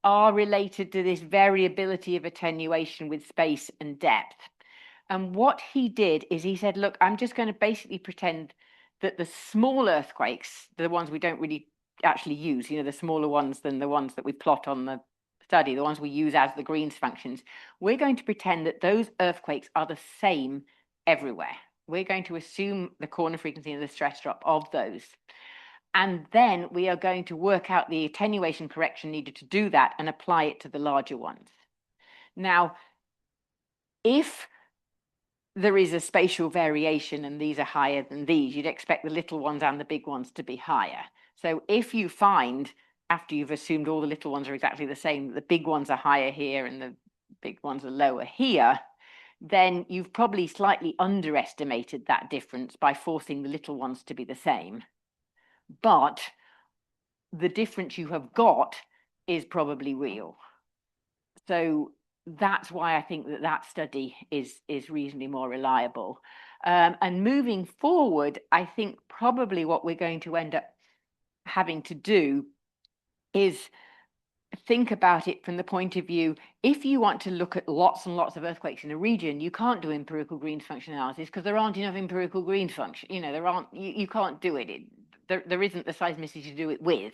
are related to this variability of attenuation with space and depth. And what he did is he said, look, I'm just going to basically pretend that the small earthquakes, the ones we don't really actually use, the smaller ones than the ones that we plot on the study, the ones we use as the Green's functions, we're going to pretend that those earthquakes are the same everywhere. We're going to assume the corner frequency and the stress drop of those. And then we are going to work out the attenuation correction needed to do that and apply it to the larger ones. Now, if there is a spatial variation and these are higher than these, you'd expect the little ones and the big ones to be higher. So if you find, after you've assumed all the little ones are exactly the same, the big ones are higher here and the big ones are lower here, then you've probably slightly underestimated that difference by forcing the little ones to be the same. But the difference you have got is probably real. So that's why I think that study is reasonably more reliable. And moving forward, I think probably what we're going to end up having to do is think about it from the point of view, if you want to look at lots and lots of earthquakes in a region, you can't do empirical Green's function analysis because there aren't enough empirical Green's function. You can't do it. There isn't the seismicity to do it with.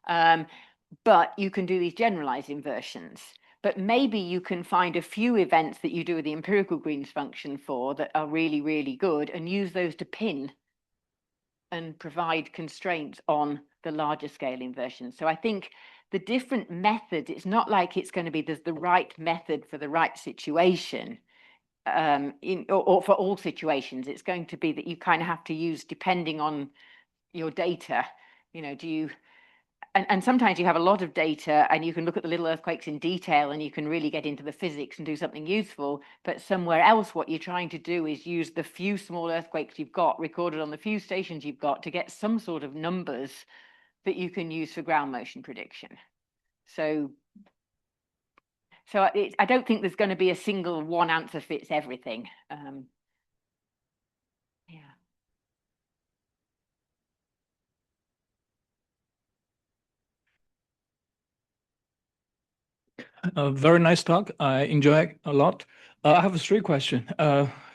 But you can do these generalized inversions. But maybe you can find a few events that you do with the empirical Green's function for that are really, really good and use those to pin and provide constraints on the larger scale inversions. So I think the different methods, it's not like it's going to be the right method for the right situation. Or for all situations, it's going to be that you kind of have to use depending on your data. Do you, and sometimes you have a lot of data and you can look at the little earthquakes in detail and you can really get into the physics and do something useful, but somewhere else what you're trying to do is use the few small earthquakes you've got recorded on the few stations you've got to get some sort of numbers that you can use for ground motion prediction. So I don't think there's going to be a single one answer fits everything. Yeah. Very nice talk. I enjoy it a lot. I have 3 questions.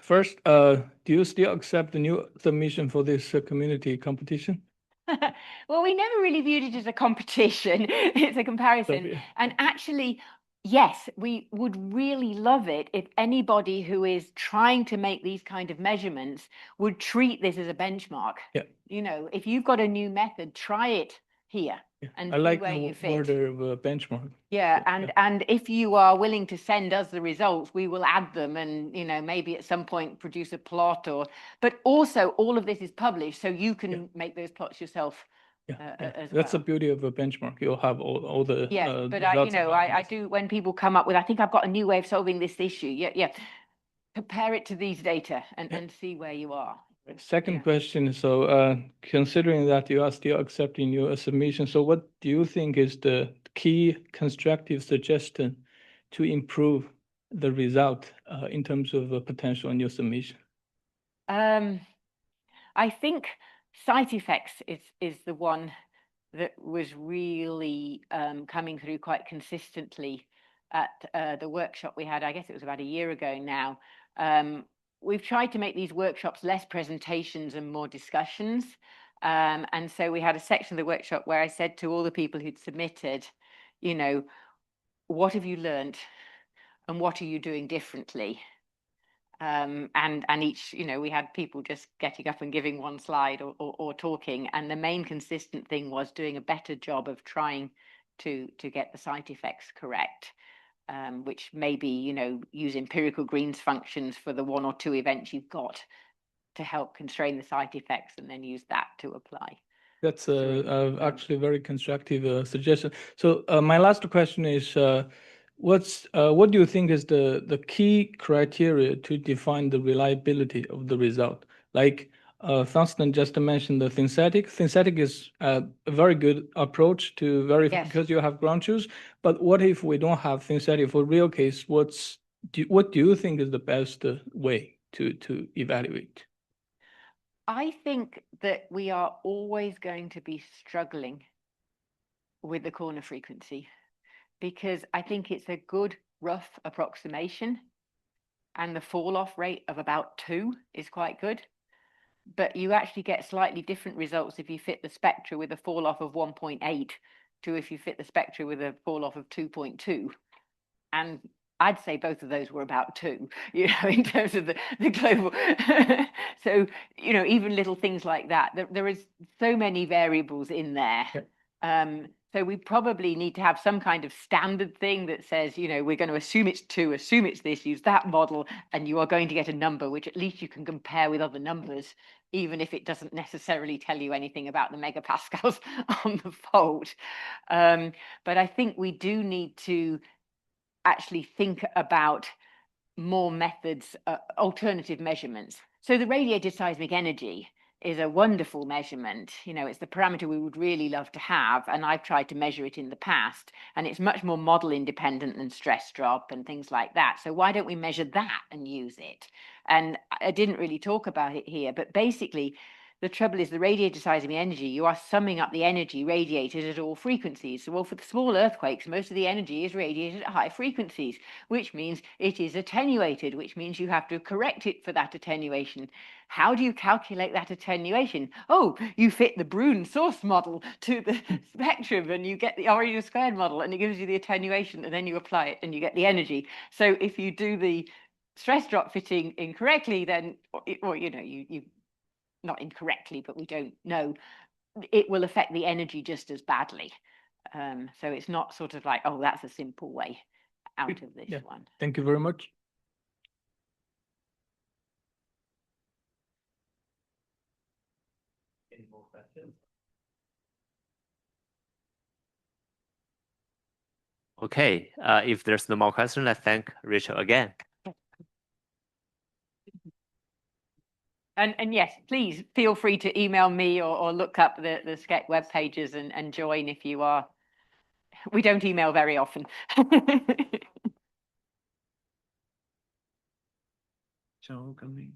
First, do you still accept the new submission for this community competition? Well, we never really viewed it as a competition. It's a comparison. And actually, yes, we would really love it if anybody who is trying to make these kind of measurements would treat this as a benchmark. Yeah. If you've got a new method, try it here. Yeah. And I like where the you fit. word of benchmark. Yeah, and if you are willing to send us the results, we will add them and maybe at some point produce a plot but also all of this is published, so you can make those plots yourself. As That's well. the beauty of a benchmark. You'll have all the but I do, when people come up with, I think I've got a new way of solving this issue. Yeah. Compare it to these data and see where you are. Second question. So considering that you are still accepting your submission, so what do you think is the key constructive suggestion to improve the result in terms of potential in your submission? I think site effects is the one that was really coming through quite consistently at the workshop we had. I guess it was about a year ago now. We've tried to make these workshops less presentations and more discussions. And so we had a section of the workshop where I said to all the people who'd submitted, what have you learned and what are you doing differently? And each, we had people just getting up and giving one slide or talking. And the main consistent thing was doing a better job of trying to get the site effects correct. Which maybe, use empirical Green's functions for the 1 or 2 events you've got to help constrain the site effects and then use that to apply. That's actually a very constructive suggestion. So my last question is, what do you think is the key criteria to define the reliability of the result? Like Thorsten just mentioned the synthetic. Synthetic is a very good approach to verify because you have ground truth. But what if we don't have synthetic for real case? What do you think is the best way to evaluate? I think that we are always going to be struggling with the corner frequency because I think it's a good rough approximation and the fall off rate of about 2 is quite good. But you actually get slightly different results if you fit the spectra with a fall off of 1.8 to if you fit the spectra with a fall off of 2.2. And I'd say both of those were about 2, in terms of the global. So, even little things like that, there is so many variables in there. So we probably need to have some kind of standard thing that says, we're going to assume it's 2, assume it's this, use that model, and you are going to get a number which at least you can compare with other numbers, even if it doesn't necessarily tell you anything about the megapascals on the fault. But I think we do need to actually think about more methods, alternative measurements. So the radiated seismic energy is a wonderful measurement. It's the parameter we would really love to have, and I've tried to measure it in the past, and it's much more model independent than stress drop and things like that. So why don't we measure that and use it? And I didn't really talk about it here, but basically the trouble is the radiated seismic energy, you are summing up the energy radiated at all frequencies. So, well, for the small earthquakes, most of the energy is radiated at high frequencies, which means it is attenuated, which means you have to correct it for that attenuation. How do you calculate that attenuation? Oh, you fit the Brune source model to the spectrum and you get the RE squared model and it gives you the attenuation and then you apply it and you get the energy. So if you do the stress drop fitting incorrectly, then, you not incorrectly, but we don't know, it will affect the energy just as badly. So it's not sort of like, oh, that's a simple way out of this one. Thank you very much. Any more questions? Okay, if there's no more questions, let's thank Rachel again. And yes, please feel free to email me or look up the SCEC web pages and join if you are. We don't email very often. Joe coming.